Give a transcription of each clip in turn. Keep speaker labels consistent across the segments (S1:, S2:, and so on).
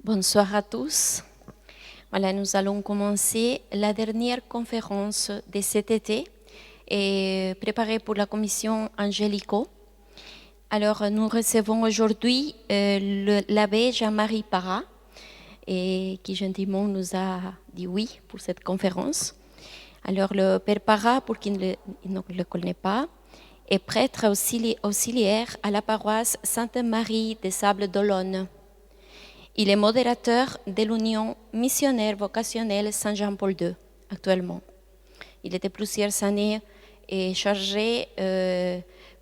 S1: Bonsoir à tous. Voilà, nous allons commencer la dernière conférence de cet été et préparée pour la commission Angélico. Alors, nous recevons aujourd'hui l'abbé Jean-Marie Parra, et qui gentiment nous a dit oui pour cette conférence. Alors, le père Parra, pour qui ne le connaît pas, est prêtre auxiliaire à la paroisse Sainte-Marie des Sables d'Olonne. Il est modérateur de l'Union missionnaire vocationnelle Saint-Jean-Paul II actuellement. Il était plusieurs années chargé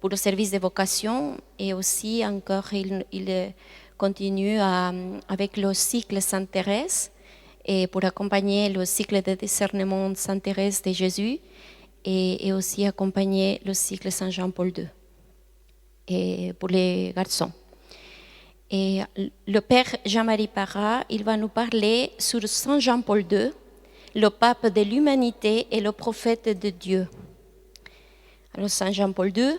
S1: pour le service de vocation et aussi encore il continue avec le cycle Sainte-Thérèse et pour accompagner le cycle de discernement Sainte-Thérèse de Jésus et aussi accompagner le cycle Saint-Jean-Paul II et pour les garçons. Et le père Jean-Marie Parra, il va nous parler sur Saint Jean-Paul II, le pape de l'humanité et le prophète de Dieu. Alors Saint Jean-Paul II,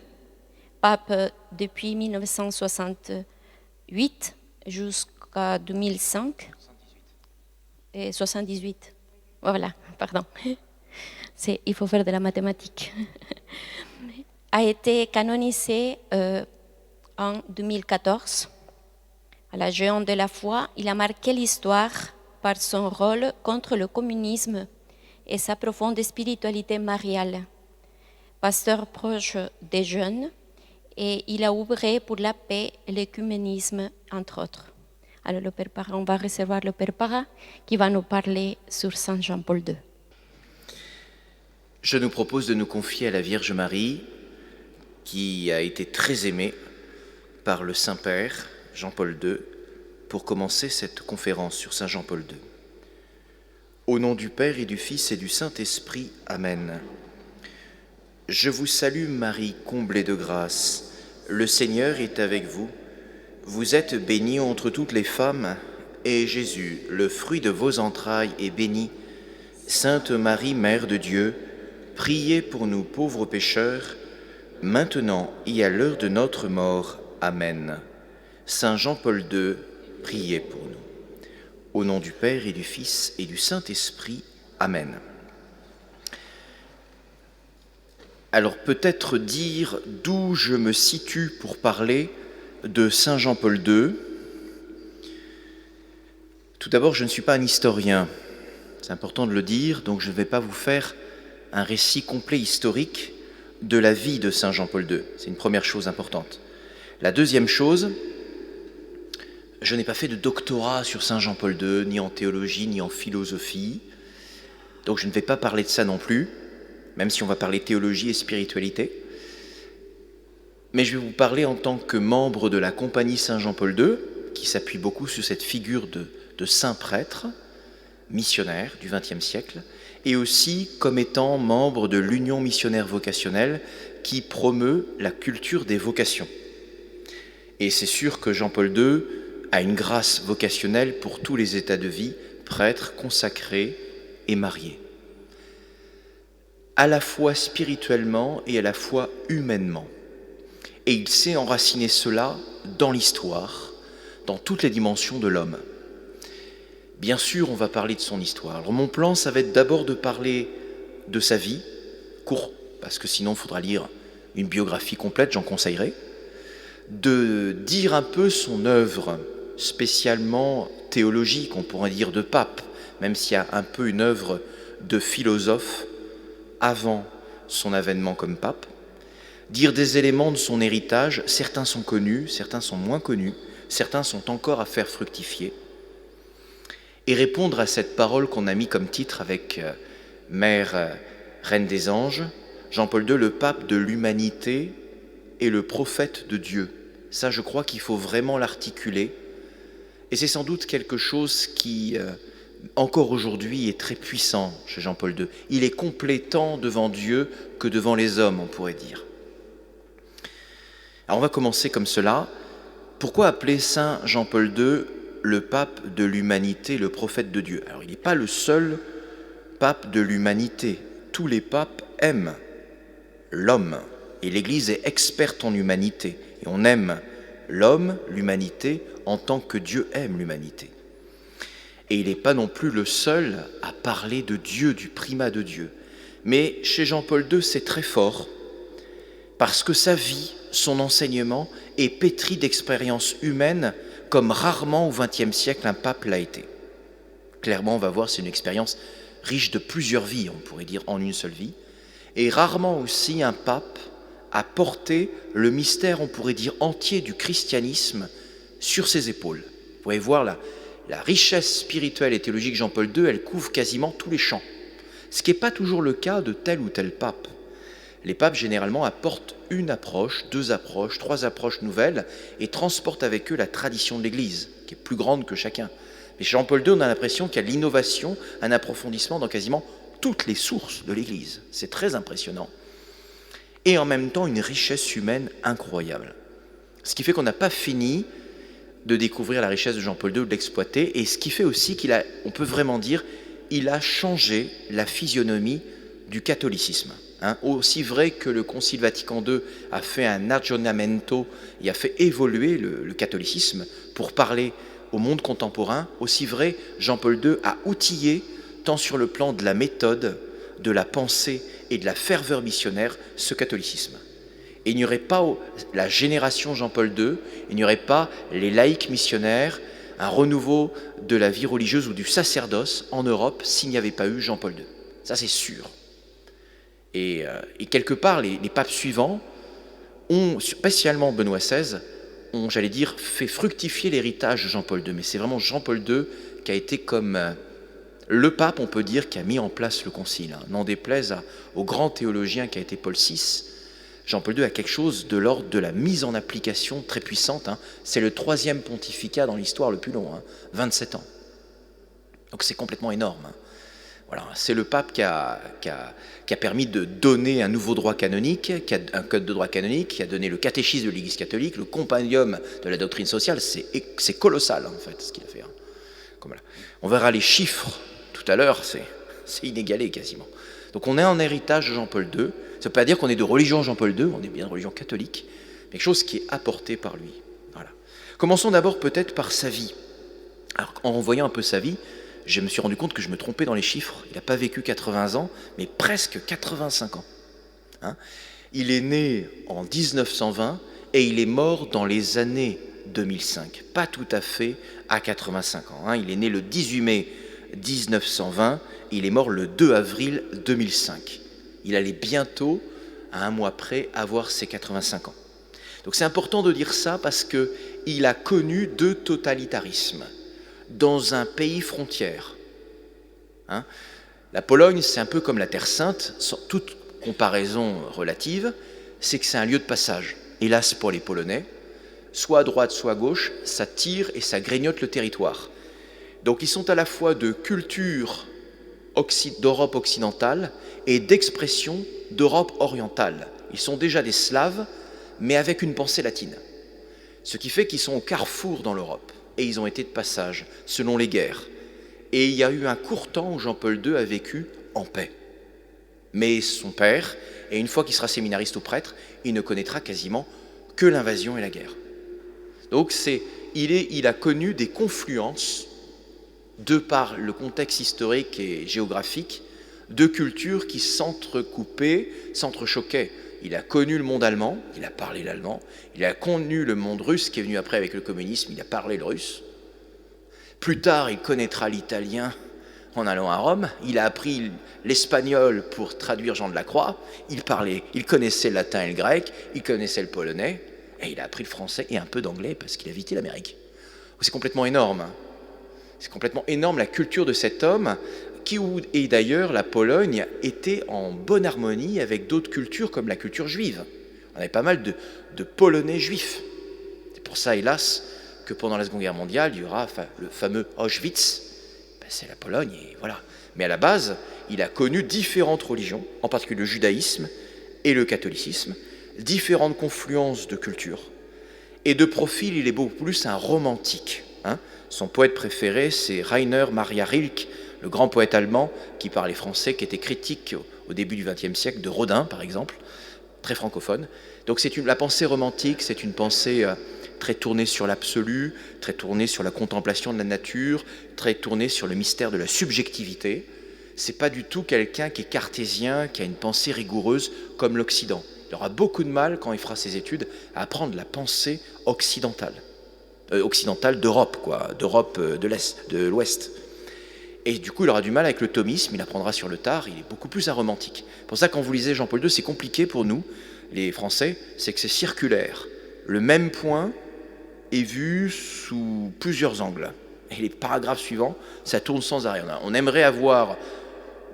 S1: pape depuis 1968 jusqu'à 2005 et 78. Voilà, pardon. Il faut faire de la mathématique. A été canonisé en 2014. À la géant de la foi, il a marqué l'histoire par son rôle contre le communisme et sa profonde spiritualité mariale. Pasteur proche des jeunes, et il a œuvré pour la paix et l'écuménisme, entre autres. Alors le Père Parra, on va recevoir le Père Parra qui va nous parler sur Saint Jean-Paul II.
S2: Je nous propose de nous confier à la Vierge Marie, qui a été très aimée par le Saint-Père, Jean-Paul II, pour commencer cette conférence sur Saint Jean-Paul II. Au nom du Père et du Fils et du Saint-Esprit, Amen. Je vous salue Marie, comblée de grâce. Le Seigneur est avec vous. Vous êtes bénie entre toutes les femmes, et Jésus, le fruit de vos entrailles, est béni. Sainte Marie, Mère de Dieu, priez pour nous pauvres pécheurs, maintenant et à l'heure de notre mort. Amen. Saint Jean-Paul II, priez pour nous. Au nom du Père et du Fils et du Saint-Esprit. Amen. Alors peut-être dire d'où je me situe pour parler de Saint Jean-Paul II. Tout d'abord, je ne suis pas un historien, c'est important de le dire, donc je ne vais pas vous faire un récit complet historique de la vie de Saint Jean-Paul II. C'est une première chose importante. La deuxième chose, je n'ai pas fait de doctorat sur Saint Jean-Paul II, ni en théologie, ni en philosophie, donc je ne vais pas parler de ça non plus, même si on va parler théologie et spiritualité. Mais je vais vous parler en tant que membre de la Compagnie Saint Jean-Paul II, qui s'appuie beaucoup sur cette figure de saint prêtre, missionnaire du XXe siècle, et aussi comme étant membre de l'Union missionnaire vocationnelle, qui promeut la culture des vocations. Et c'est sûr que Jean-Paul II a une grâce vocationnelle pour tous les états de vie, prêtre, consacré et marié. À la fois spirituellement et à la fois humainement. Et il sait enraciner cela dans l'histoire, dans toutes les dimensions de l'homme. Bien sûr, on va parler de son histoire. Alors mon plan, ça va être d'abord de parler de sa vie, court, parce que sinon il faudra lire une biographie complète, j'en conseillerais, de dire un peu son œuvre, spécialement théologique, on pourrait dire de pape, même s'il y a un peu une œuvre de philosophe avant son avènement comme pape, dire des éléments de son héritage, certains sont connus, certains sont moins connus, certains sont encore à faire fructifier, et répondre à cette parole qu'on a mis comme titre avec Mère, Reine des Anges, Jean-Paul II, le pape de l'humanité et le prophète de Dieu. Ça, je crois qu'il faut vraiment l'articuler, et c'est sans doute quelque chose qui, encore aujourd'hui, est très puissant chez Jean-Paul II. Il est complet tant devant Dieu que devant les hommes, on pourrait dire. Alors on va commencer comme cela. Pourquoi appeler Saint Jean-Paul II le pape de l'humanité, le prophète de Dieu? Alors il n'est pas le seul pape de l'humanité. Tous les papes aiment l'homme. Et l'Église est experte en humanité. Et on aime l'homme, l'humanité, en tant que Dieu aime l'humanité. Et il n'est pas non plus le seul à parler de Dieu, du primat de Dieu. Mais chez Jean-Paul II, c'est très fort, parce que sa vie, son enseignement est pétri d'expériences humaines comme rarement au XXe siècle un pape l'a été. Clairement, on va voir, c'est une expérience riche de plusieurs vies, on pourrait dire en une seule vie, et rarement aussi un pape a porté le mystère, on pourrait dire, entier du christianisme sur ses épaules. Vous pouvez voir la richesse spirituelle et théologique de Jean-Paul II, elle couvre quasiment tous les champs. Ce qui n'est pas toujours le cas de tel ou tel pape. Les papes, généralement, apportent une approche, deux approches, trois approches nouvelles et transportent avec eux la tradition de l'Église, qui est plus grande que chacun. Mais chez Jean-Paul II, on a l'impression qu'il y a de l'innovation, un approfondissement dans quasiment toutes les sources de l'Église. C'est très impressionnant. Et en même temps, une richesse humaine incroyable. Ce qui fait qu'on n'a pas fini de découvrir la richesse de Jean-Paul II, de l'exploiter, et ce qui fait aussi on peut vraiment dire, il a changé la physionomie du catholicisme. Aussi vrai que le Concile Vatican II a fait un aggiornamento, il a fait évoluer le catholicisme pour parler au monde contemporain, aussi vrai Jean-Paul II a outillé, tant sur le plan de la méthode, de la pensée et de la ferveur missionnaire, ce catholicisme. Et il n'y aurait pas la génération Jean-Paul II, il n'y aurait pas les laïcs missionnaires, un renouveau de la vie religieuse ou du sacerdoce en Europe s'il n'y avait pas eu Jean-Paul II. Ça, c'est sûr. Et quelque part, les papes suivants ont, spécialement Benoît XVI, ont, j'allais dire, fait fructifier l'héritage de Jean-Paul II. Mais c'est vraiment Jean-Paul II qui a été comme le pape, on peut dire, qui a mis en place le concile. N'en déplaise au grand théologien qui a été Paul VI, Jean-Paul II a quelque chose de l'ordre de la mise en application très puissante. C'est le 3e pontificat dans l'histoire le plus long, 27 ans. Donc c'est complètement énorme. Voilà, c'est le pape qui a permis de donner un nouveau droit canonique, un code de droit canonique, qui a donné le catéchisme de l'Église catholique, le compendium de la doctrine sociale. C'est colossal, en fait, ce qu'il a fait. Voilà. On verra les chiffres tout à l'heure, c'est inégalé quasiment. Donc on est en héritage de Jean-Paul II. Ça ne veut pas dire qu'on est de religion Jean-Paul II, on est bien de religion catholique, mais quelque chose qui est apporté par lui. Voilà. Commençons d'abord peut-être par sa vie. Alors, en voyant un peu sa vie, je me suis rendu compte que je me trompais dans les chiffres. Il n'a pas vécu 80 ans, mais presque 85 ans. Il est né en 1920 et il est mort dans les années 2005. Pas tout à fait à 85 ans. Il est né le 18 mai 1920, il est mort le 2 avril 2005. Il allait bientôt, à un mois près, avoir ses 85 ans. Donc c'est important de dire ça parce qu'il a connu 2 totalitarismes dans un pays frontière. La Pologne, c'est un peu comme la Terre Sainte, sans toute comparaison relative, c'est que c'est un lieu de passage. Hélas pour les Polonais, soit à droite, soit à gauche, ça tire et ça grignote le territoire. Donc ils sont à la fois de culture d'Europe occidentale et d'expression d'Europe orientale. Ils sont déjà des Slaves, mais avec une pensée latine. Ce qui fait qu'ils sont au carrefour dans l'Europe. Et ils ont été de passage, selon les guerres. Et il y a eu un court temps où Jean-Paul II a vécu en paix. Mais son père, et une fois qu'il sera séminariste ou prêtre, il ne connaîtra quasiment que l'invasion et la guerre. Donc il a connu des confluences, de par le contexte historique et géographique, de cultures qui s'entrecoupaient, s'entrechoquaient. Il a connu le monde allemand, il a parlé l'allemand, il a connu le monde russe qui est venu après avec le communisme, il a parlé le russe. Plus tard, il connaîtra l'italien en allant à Rome, il a appris l'espagnol pour traduire Jean de la Croix, il connaissait le latin et le grec, il connaissait le polonais, et il a appris le français et un peu d'anglais parce qu'il a visité l'Amérique. C'est complètement énorme. C'est complètement énorme la culture de cet homme et d'ailleurs la Pologne était en bonne harmonie avec d'autres cultures comme la culture juive. On avait pas mal de Polonais juifs. C'est pour ça, hélas, que pendant la Seconde Guerre mondiale, il y aura le fameux Auschwitz. C'est la Pologne, et voilà. Mais à la base, il a connu différentes religions, en particulier le judaïsme et le catholicisme, différentes confluences de cultures. Et de profil, il est beaucoup plus un romantique. Son poète préféré, c'est Rainer Maria Rilke, le grand poète allemand qui parlait français, qui était critique au début du XXe siècle de Rodin, par exemple, très francophone. Donc la pensée romantique, c'est une pensée très tourné sur l'absolu, très tourné sur la contemplation de la nature, très tourné sur le mystère de la subjectivité. C'est pas du tout quelqu'un qui est cartésien, qui a une pensée rigoureuse comme l'Occident. Il aura beaucoup de mal, quand il fera ses études, à apprendre la pensée occidentale. Occidentale d'Europe, quoi, d'Europe de l'Ouest. Et du coup, il aura du mal avec le thomisme, il apprendra sur le tard, il est beaucoup plus un romantique. Pour ça, quand vous lisez Jean-Paul II, c'est compliqué pour nous, les Français, c'est que c'est circulaire. Le même point est vu sous plusieurs angles. Et les paragraphes suivants, ça tourne sans arrêt. On aimerait avoir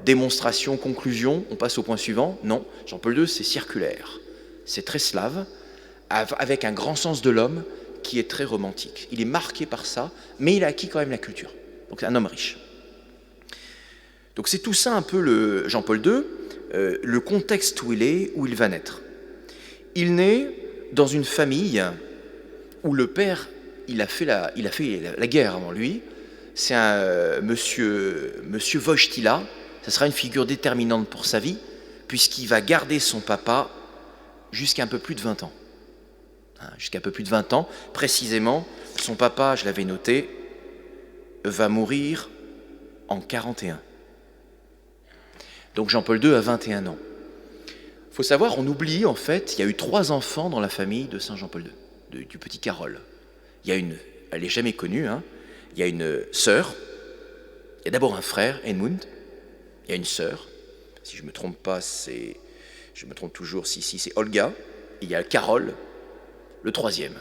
S2: démonstration, conclusion, on passe au point suivant. Non, Jean-Paul II, c'est circulaire. C'est très slave, avec un grand sens de l'homme qui est très romantique. Il est marqué par ça, mais il a acquis quand même la culture. Donc c'est un homme riche. Donc c'est tout ça un peu le Jean-Paul II, le contexte où il va naître. Il naît dans une famille où le père, il a fait la guerre avant lui. C'est un monsieur Wojtyła. Ça sera une figure déterminante pour sa vie, puisqu'il va garder son papa jusqu'à un peu plus de 20 ans. Jusqu'à un peu plus de 20 ans. Précisément, son papa, je l'avais noté, va mourir en 41. Donc Jean-Paul II a 21 ans. Il faut savoir, on oublie en fait, il y a eu 3 enfants dans la famille de Saint Jean-Paul II, du petit Carole. Elle n'est jamais connue, hein. Il y a une sœur, il y a d'abord un frère, Edmund, il y a une sœur, si je ne me trompe pas, je me trompe toujours, si c'est Olga, et il y a Carole, le 3e.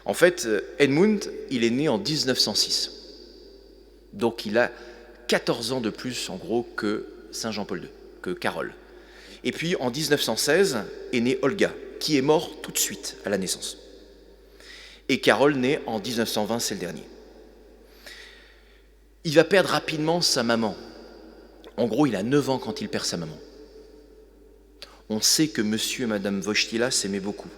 S2: En fait, Edmund, il est né en 1906, donc il a 14 ans de plus en gros que Saint Jean-Paul II, que Carole. Et puis en 1916 est née Olga, qui est morte tout de suite à la naissance. Et Carole naît en 1920, c'est le dernier. Il va perdre rapidement sa maman. En gros, il a 9 ans quand il perd sa maman. On sait que monsieur et madame Wojtyła s'aimaient beaucoup,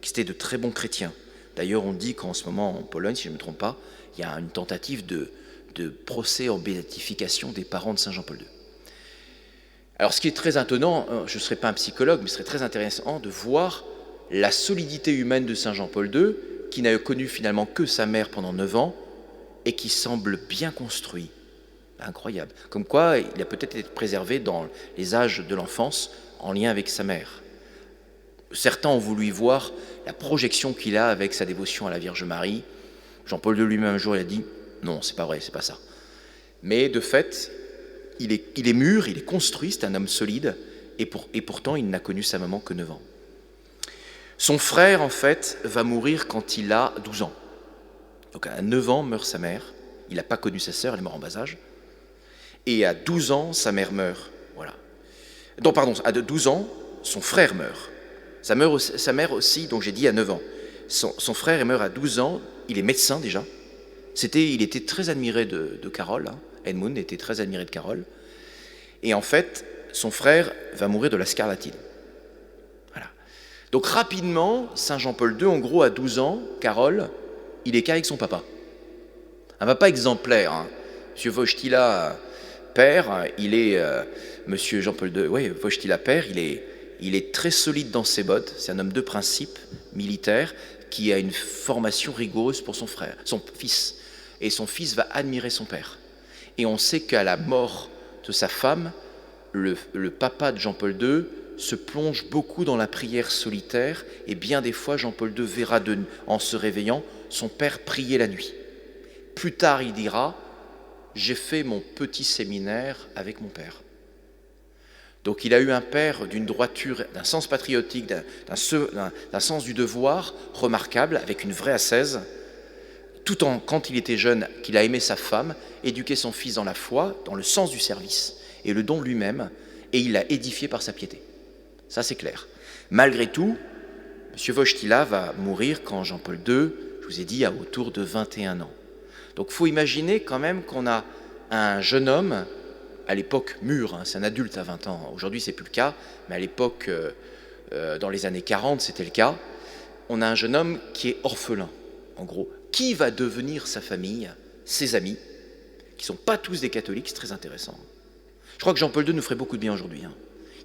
S2: qu'ils étaient de très bons chrétiens. D'ailleurs, on dit qu'en ce moment, en Pologne, si je ne me trompe pas, il y a une tentative de procès en béatification des parents de Saint Jean-Paul II. Alors, ce qui est très étonnant, je ne serai pas un psychologue, mais ce serait très intéressant de voir la solidité humaine de Saint Jean-Paul II, qui n'a connu finalement que sa mère pendant 9 ans, et qui semble bien construit. Incroyable. Comme quoi, il a peut-être été préservé dans les âges de l'enfance, en lien avec sa mère. Certains ont voulu y voir la projection qu'il a avec sa dévotion à la Vierge Marie. Jean-Paul II lui-même un jour, il a dit « Non, c'est pas vrai, c'est pas ça ». Mais de fait, il est mûr, il est construit, c'est un homme solide, et pourtant, il n'a connu sa maman que 9 ans. Son frère, en fait, va mourir quand il a 12 ans. Donc à 9 ans meurt sa mère. Il n'a pas connu sa sœur, elle est morte en bas âge. Et à 12 ans, sa mère meurt. Voilà. Donc, pardon, à 12 ans, son frère meurt. Sa mère aussi, donc j'ai dit à 9 ans. Son frère meurt à 12 ans, il est médecin déjà. Il était très admiré de Carole, hein. Edmund était très admiré de Carole. Et en fait, son frère va mourir de la scarlatine. Voilà. Donc rapidement, Saint Jean-Paul II, en gros, à 12 ans, Carole, il est qu'avec son papa. Un papa exemplaire. Hein. Monsieur Wojtyła, père, il est... Monsieur Jean-Paul II, oui, Wojtyła, père, il est très solide dans ses bottes. C'est un homme de principe, militaire, qui a une formation rigoureuse pour son fils. Et son fils va admirer son père. Et on sait qu'à la mort de sa femme, le papa de Jean-Paul II se plonge beaucoup dans la prière solitaire, et bien des fois, Jean-Paul II verra en se réveillant son père prier la nuit. Plus tard, il dira « J'ai fait mon petit séminaire avec mon père ». Donc il a eu un père d'une droiture, d'un sens patriotique, d'un sens du devoir remarquable, avec une vraie ascèse, tout en, quand il était jeune, qu'il a aimé sa femme, éduqué son fils dans la foi, dans le sens du service et le don lui-même, et il l'a édifié par sa piété. Ça, c'est clair. Malgré tout, M. Wojtyła va mourir quand Jean-Paul II, je vous ai dit, a autour de 21 ans. Donc il faut imaginer quand même qu'on a un jeune homme, à l'époque mûr, hein, c'est un adulte à 20 ans, aujourd'hui c'est plus le cas, mais à l'époque, dans les années 40, c'était le cas. On a un jeune homme qui est orphelin, en gros. Qui va devenir sa famille, ses amis, qui ne sont pas tous des catholiques, c'est très intéressant. Je crois que Jean-Paul II nous ferait beaucoup de bien aujourd'hui. Hein.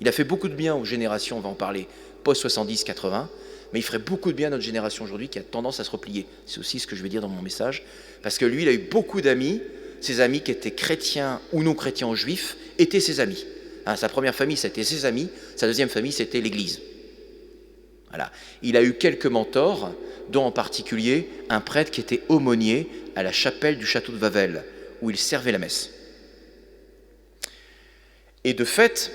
S2: Il a fait beaucoup de bien aux générations, on va en parler, post-70-80, mais il ferait beaucoup de bien à notre génération aujourd'hui qui a tendance à se replier. C'est aussi ce que je vais dire dans mon message, parce que lui, il a eu beaucoup d'amis, ses amis qui étaient chrétiens ou non chrétiens ou juifs, étaient ses amis. Hein, sa première famille, c'était ses amis, sa deuxième famille, c'était l'Église. Voilà. Il a eu quelques mentors, dont en particulier un prêtre qui était aumônier à la chapelle du château de Wawel, où il servait la messe. Et de fait,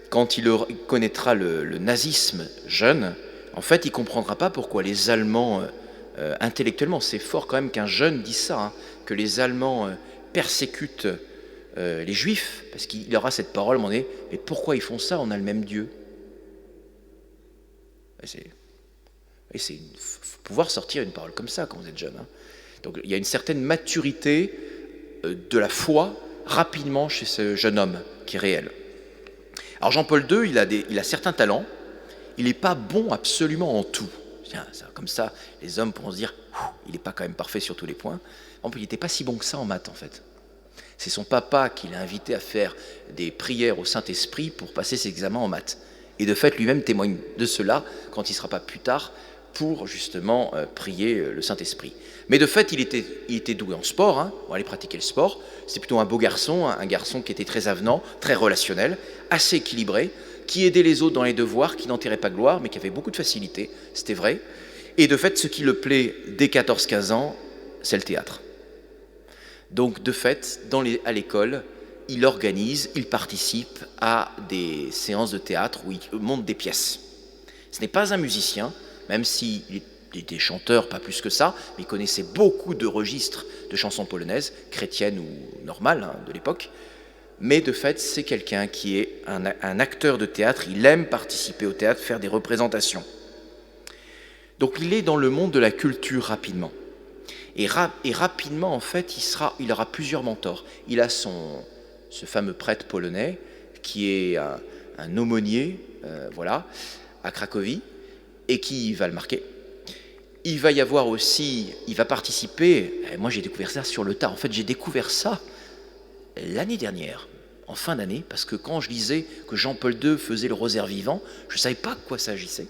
S2: quand il connaîtra le nazisme jeune, en fait, il ne comprendra pas pourquoi les Allemands, intellectuellement, c'est fort quand même qu'un jeune dise ça, hein, que les Allemands persécutent les Juifs, parce qu'il aura cette parole, à un moment donné, mais pourquoi ils font ça? On a le même Dieu. Il faut pouvoir sortir une parole comme ça quand vous êtes jeune. Hein. Donc il y a une certaine maturité de la foi rapidement chez ce jeune homme qui est réel. Alors Jean-Paul II, il a certains talents, il n'est pas bon absolument en tout. Tiens, comme ça, les hommes pourront se dire, il n'est pas quand même parfait sur tous les points. En plus, il n'était pas si bon que ça en maths en fait. C'est son papa qui l'a invité à faire des prières au Saint-Esprit pour passer ses examens en maths. Et de fait, lui-même témoigne de cela quand il ne sera pas plus tard pour justement prier le Saint-Esprit. Mais de fait, il était doué en sport, hein, pour aller pratiquer le sport. C'était plutôt un beau garçon, un garçon qui était très avenant, très relationnel, assez équilibré, qui aidait les autres dans les devoirs, qui n'enterrait pas gloire, mais qui avait beaucoup de facilité, c'était vrai. Et de fait, ce qui le plaît dès 14-15 ans, c'est le théâtre. Donc de fait, à l'école, il organise, il participe à des séances de théâtre où il monte des pièces. Ce n'est pas un musicien, même s'il était chanteur, pas plus que ça, mais il connaissait beaucoup de registres de chansons polonaises, chrétiennes ou normales hein, de l'époque. Mais de fait, c'est quelqu'un qui est un acteur de théâtre, il aime participer au théâtre, faire des représentations. Donc il est dans le monde de la culture rapidement. Et rapidement, en fait, il aura plusieurs mentors. Il a ce fameux prêtre polonais qui est un aumônier voilà, à Cracovie et qui va le marquer. Il va y avoir aussi, il va participer, moi j'ai découvert ça sur le tard, en fait j'ai découvert ça l'année dernière, en fin d'année, parce que quand je lisais que Jean-Paul II faisait le rosaire vivant, je ne savais pas de quoi ça agissait.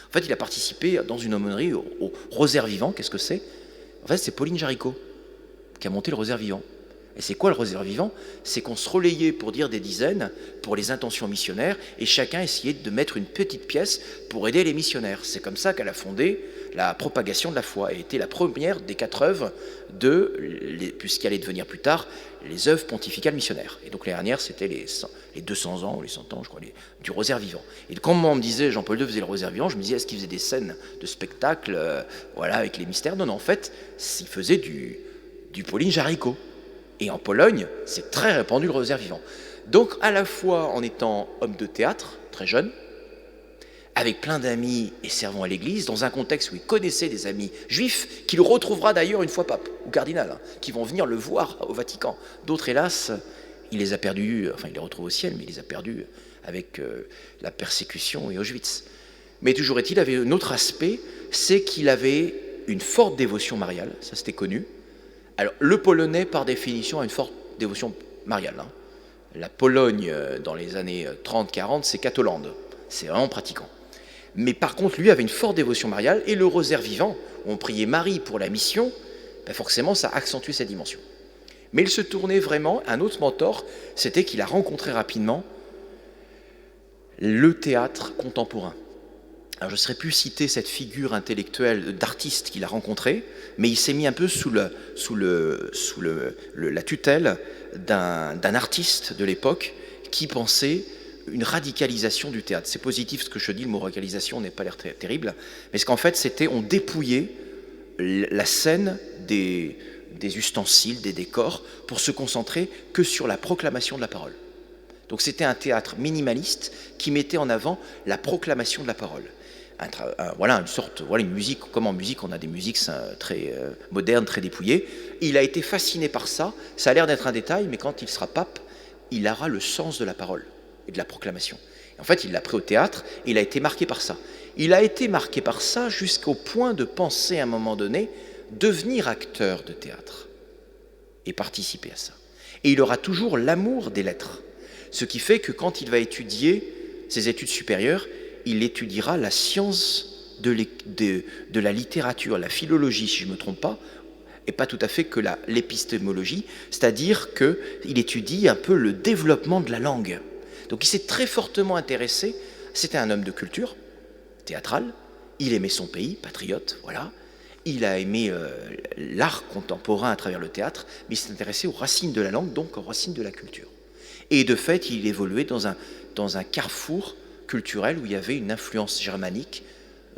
S2: En fait il a participé dans une aumônerie au rosaire vivant, qu'est-ce que c'est? En fait c'est Pauline Jaricot qui a monté le rosaire vivant. Et c'est quoi le rosaire vivant? C'est qu'on se relayait pour dire des dizaines pour les intentions missionnaires et chacun essayait de mettre une petite pièce pour aider les missionnaires. C'est comme ça qu'elle a fondé la propagation de la foi et était la première des 4 œuvres puisqu'elle allait devenir plus tard les œuvres pontificales missionnaires. Et donc les dernières, c'était les 200 ans ou les 100 ans, je crois, du rosaire vivant. Et quand on me disait Jean-Paul II faisait le rosaire vivant, je me disais est-ce qu'il faisait des scènes de spectacle voilà, avec les mystères? Non, en fait, il faisait du Pauline Jaricot. Et en Pologne, c'est très répandu le rosaire vivant. Donc à la fois en étant homme de théâtre, très jeune, avec plein d'amis et servant à l'église, dans un contexte où il connaissait des amis juifs, qu'il retrouvera d'ailleurs une fois pape, ou cardinal, hein, qui vont venir le voir au Vatican. D'autres, hélas, il les a perdus, enfin il les retrouve au ciel, mais il les a perdus avec la persécution et Auschwitz. Mais toujours est-il, il avait un autre aspect, c'est qu'il avait une forte dévotion mariale, ça c'était connu. Alors, le Polonais, par définition, a une forte dévotion mariale. Hein. La Pologne, dans les années 30-40, c'est Catholande. C'est vraiment pratiquant. Mais par contre, lui avait une forte dévotion mariale, et le rosaire vivant, où on priait Marie pour la mission, ben forcément, ça accentuait cette dimension. Mais il se tournait vraiment, un autre mentor, c'était qu'il a rencontré rapidement le théâtre contemporain. Alors je ne saurais plus citer cette figure intellectuelle d'artiste qu'il a rencontrée, mais il s'est mis un peu sous la tutelle d'un artiste de l'époque qui pensait une radicalisation du théâtre. C'est positif ce que je dis, le mot radicalisation n'est pas l'air terrible, mais ce qu'en fait c'était on dépouillait la scène des ustensiles, des décors, pour se concentrer que sur la proclamation de la parole. Donc c'était un théâtre minimaliste qui mettait en avant la proclamation de la parole. Voilà une musique, comme en musique on a des musiques très modernes, très dépouillées. Il a été fasciné par ça, ça a l'air d'être un détail, mais quand il sera pape, il aura le sens de la parole et de la proclamation. Et en fait, il l'a pris au théâtre et il a été marqué par ça. Il a été marqué par ça jusqu'au point de penser à un moment donné devenir acteur de théâtre et participer à ça. Et il aura toujours l'amour des lettres, ce qui fait que quand il va étudier ses études supérieures, il étudiera la science de la littérature, la philologie, si je ne me trompe pas, et pas tout à fait que l'épistémologie, c'est-à-dire qu'il étudie un peu le développement de la langue. Donc il s'est très fortement intéressé, c'était un homme de culture théâtrale, il aimait son pays, patriote, voilà. Il a aimé l'art contemporain à travers le théâtre, mais il s'est intéressé aux racines de la langue, donc aux racines de la culture. Et de fait, il évoluait dans un carrefour culturel où il y avait une influence germanique,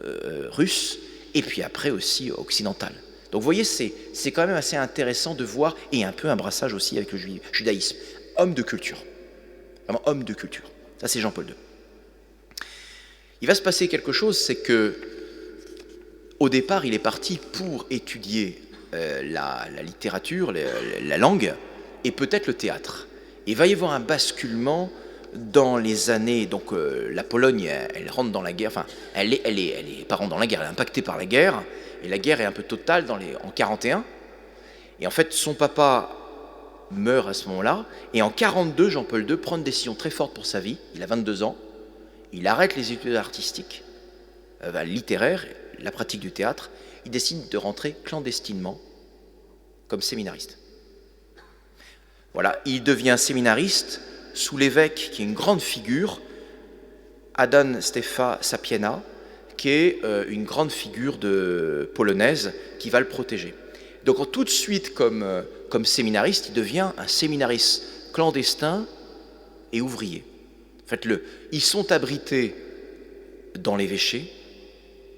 S2: russe, et puis après aussi occidentale. Donc vous voyez, c'est quand même assez intéressant de voir, et un peu un brassage aussi avec le judaïsme. Homme de culture, vraiment homme de culture. Ça, c'est Jean-Paul II. Il va se passer quelque chose, c'est que au départ, il est parti pour étudier la littérature, la langue, et peut-être le théâtre. Il va y avoir un basculement dans les années, donc la Pologne, elle rentre dans la guerre, enfin, elle est pas rentre dans la guerre, elle est impactée par la guerre, et la guerre est un peu totale en 1941. Et en fait, son papa meurt à ce moment-là, et en 1942, Jean-Paul II prend une décision très forte pour sa vie, il a 22 ans, il arrête les études artistiques, littéraires, la pratique du théâtre, il décide de rentrer clandestinement comme séminariste. Voilà, il devient séminariste sous l'évêque qui est une grande figure, Adam Stefan Sapiena, qui est une grande figure polonaise qui va le protéger. Donc tout de suite, comme séminariste, il devient un séminariste clandestin et ouvrier. Faites-le. Ils sont abrités dans l'évêché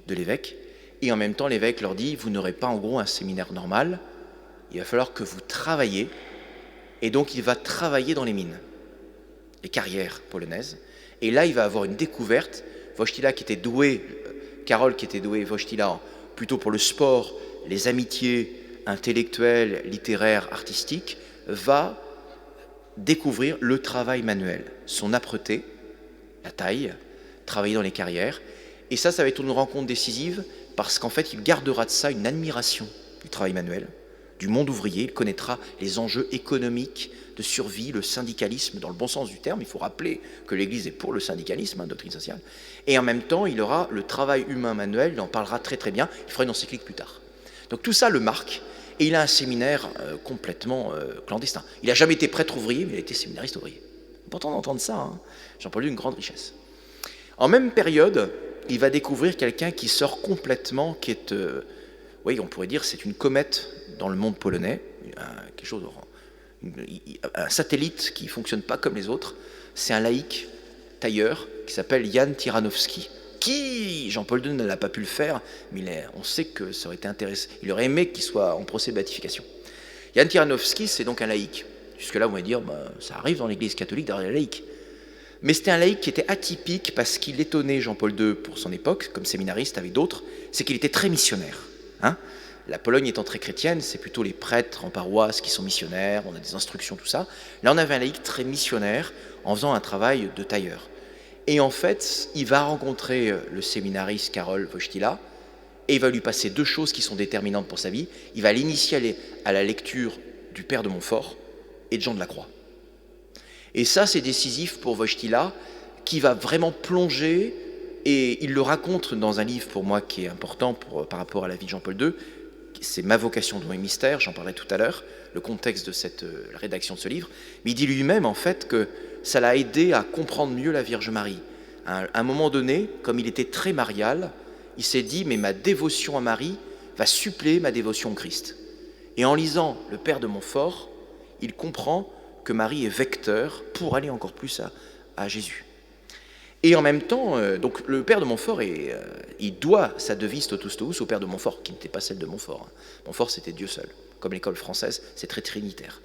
S2: de l'évêque, et en même temps l'évêque leur dit, vous n'aurez pas en gros un séminaire normal, il va falloir que vous travaillez, et donc il va travailler dans les mines, les carrières polonaises, et là il va avoir une découverte. Wojtyła qui était doué, Karol qui était doué, Wojtyła plutôt pour le sport, les amitiés intellectuelles, littéraires, artistiques, va découvrir le travail manuel, son âpreté, la taille, travailler dans les carrières. Et ça va être une rencontre décisive parce qu'en fait, il gardera de ça une admiration du travail manuel, du monde ouvrier. Il connaîtra les enjeux économiques de survie, le syndicalisme dans le bon sens du terme. Il faut rappeler que l'Église est pour le syndicalisme, doctrine sociale. Et en même temps, il aura le travail humain manuel, il en parlera très très bien. Il fera une encyclique plus tard. Donc tout ça le marque. Et il a un séminaire complètement clandestin. Il n'a jamais été prêtre ouvrier, mais il a été séminariste ouvrier. C'est important d'entendre ça. Hein. Jean-Paul II, une grande richesse. En même période, il va découvrir quelqu'un qui sort complètement, qui est, oui, on pourrait dire, c'est une comète dans le monde polonais, quelque chose, un satellite qui ne fonctionne pas comme les autres. C'est un laïc tailleur qui s'appelle Jan Tyranowski. Qui, Jean-Paul II n'a pas pu le faire, mais on sait que ça aurait été intéressant. Il aurait aimé qu'il soit en procès de béatification. Jan Tyranowski, c'est donc un laïc. Jusque-là, on va dire, ça arrive dans l'Église catholique d'avoir des laïcs. Mais c'était un laïc qui était atypique parce qu'il étonnait Jean-Paul II pour son époque, comme séminariste avec d'autres, c'est qu'il était très missionnaire. Hein. La Pologne étant très chrétienne, c'est plutôt les prêtres en paroisse qui sont missionnaires, on a des instructions, tout ça. Là, on avait un laïc très missionnaire en faisant un travail de tailleur. Et en fait, il va rencontrer le séminariste Karol Wojtyła et il va lui passer deux choses qui sont déterminantes pour sa vie. Il va l'initier à la lecture du Père de Montfort et de Jean de la Croix. Et ça, c'est décisif pour Wojtyła, qui va vraiment plonger, et il le raconte dans un livre pour moi qui est important par rapport à la vie de Jean-Paul II. C'est Ma vocation, don et mystère, j'en parlerai tout à l'heure, le contexte de la rédaction de ce livre. Mais il dit lui-même, en fait, que ça l'a aidé à comprendre mieux la Vierge Marie. À un moment donné, comme il était très marial, il s'est dit, mais ma dévotion à Marie va suppléer ma dévotion au Christ. Et en lisant le Père de Montfort, il comprend que Marie est vecteur pour aller encore plus à Jésus. Et en même temps, donc le Père de Montfort, il doit sa devise Totus Tuus au Père de Montfort, qui n'était pas celle de Montfort. Montfort, c'était Dieu seul. Comme l'école française, c'est très trinitaire.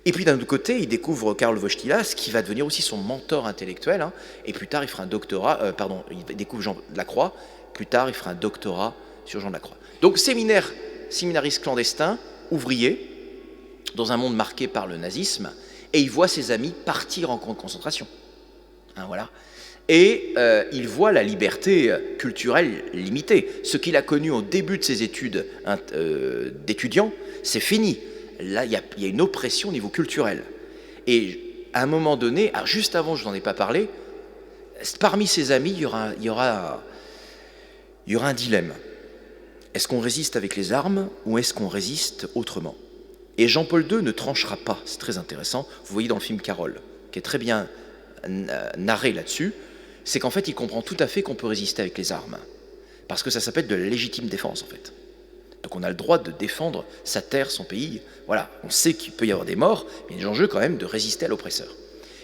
S2: Et puis d'un autre côté, il découvre Karol Wojtyła, ce qui va devenir aussi son mentor intellectuel. Hein, et plus tard, il fera un doctorat, il découvre Jean de la Croix. Plus tard, il fera un doctorat sur Jean de la Croix. Donc séminariste clandestin, ouvrier, dans un monde marqué par le nazisme, et il voit ses amis partir en camp de concentration. Hein, voilà. Et il voit la liberté culturelle limitée. Ce qu'il a connu au début de ses études d'étudiant, c'est fini. Là, il y a une oppression au niveau culturel. Et à un moment donné, juste avant, je n'en ai pas parlé, parmi ses amis, il y aura il y aura un dilemme. Est-ce qu'on résiste avec les armes ou est-ce qu'on résiste autrement? Et Jean-Paul II ne tranchera pas, c'est très intéressant, vous voyez dans le film Carole, qui est très bien narré là-dessus, c'est qu'en fait il comprend tout à fait qu'on peut résister avec les armes, parce que ça s'appelle de la légitime défense en fait. Donc on a le droit de défendre sa terre, son pays, voilà, on sait qu'il peut y avoir des morts, mais il y a des enjeux quand même de résister à l'oppresseur.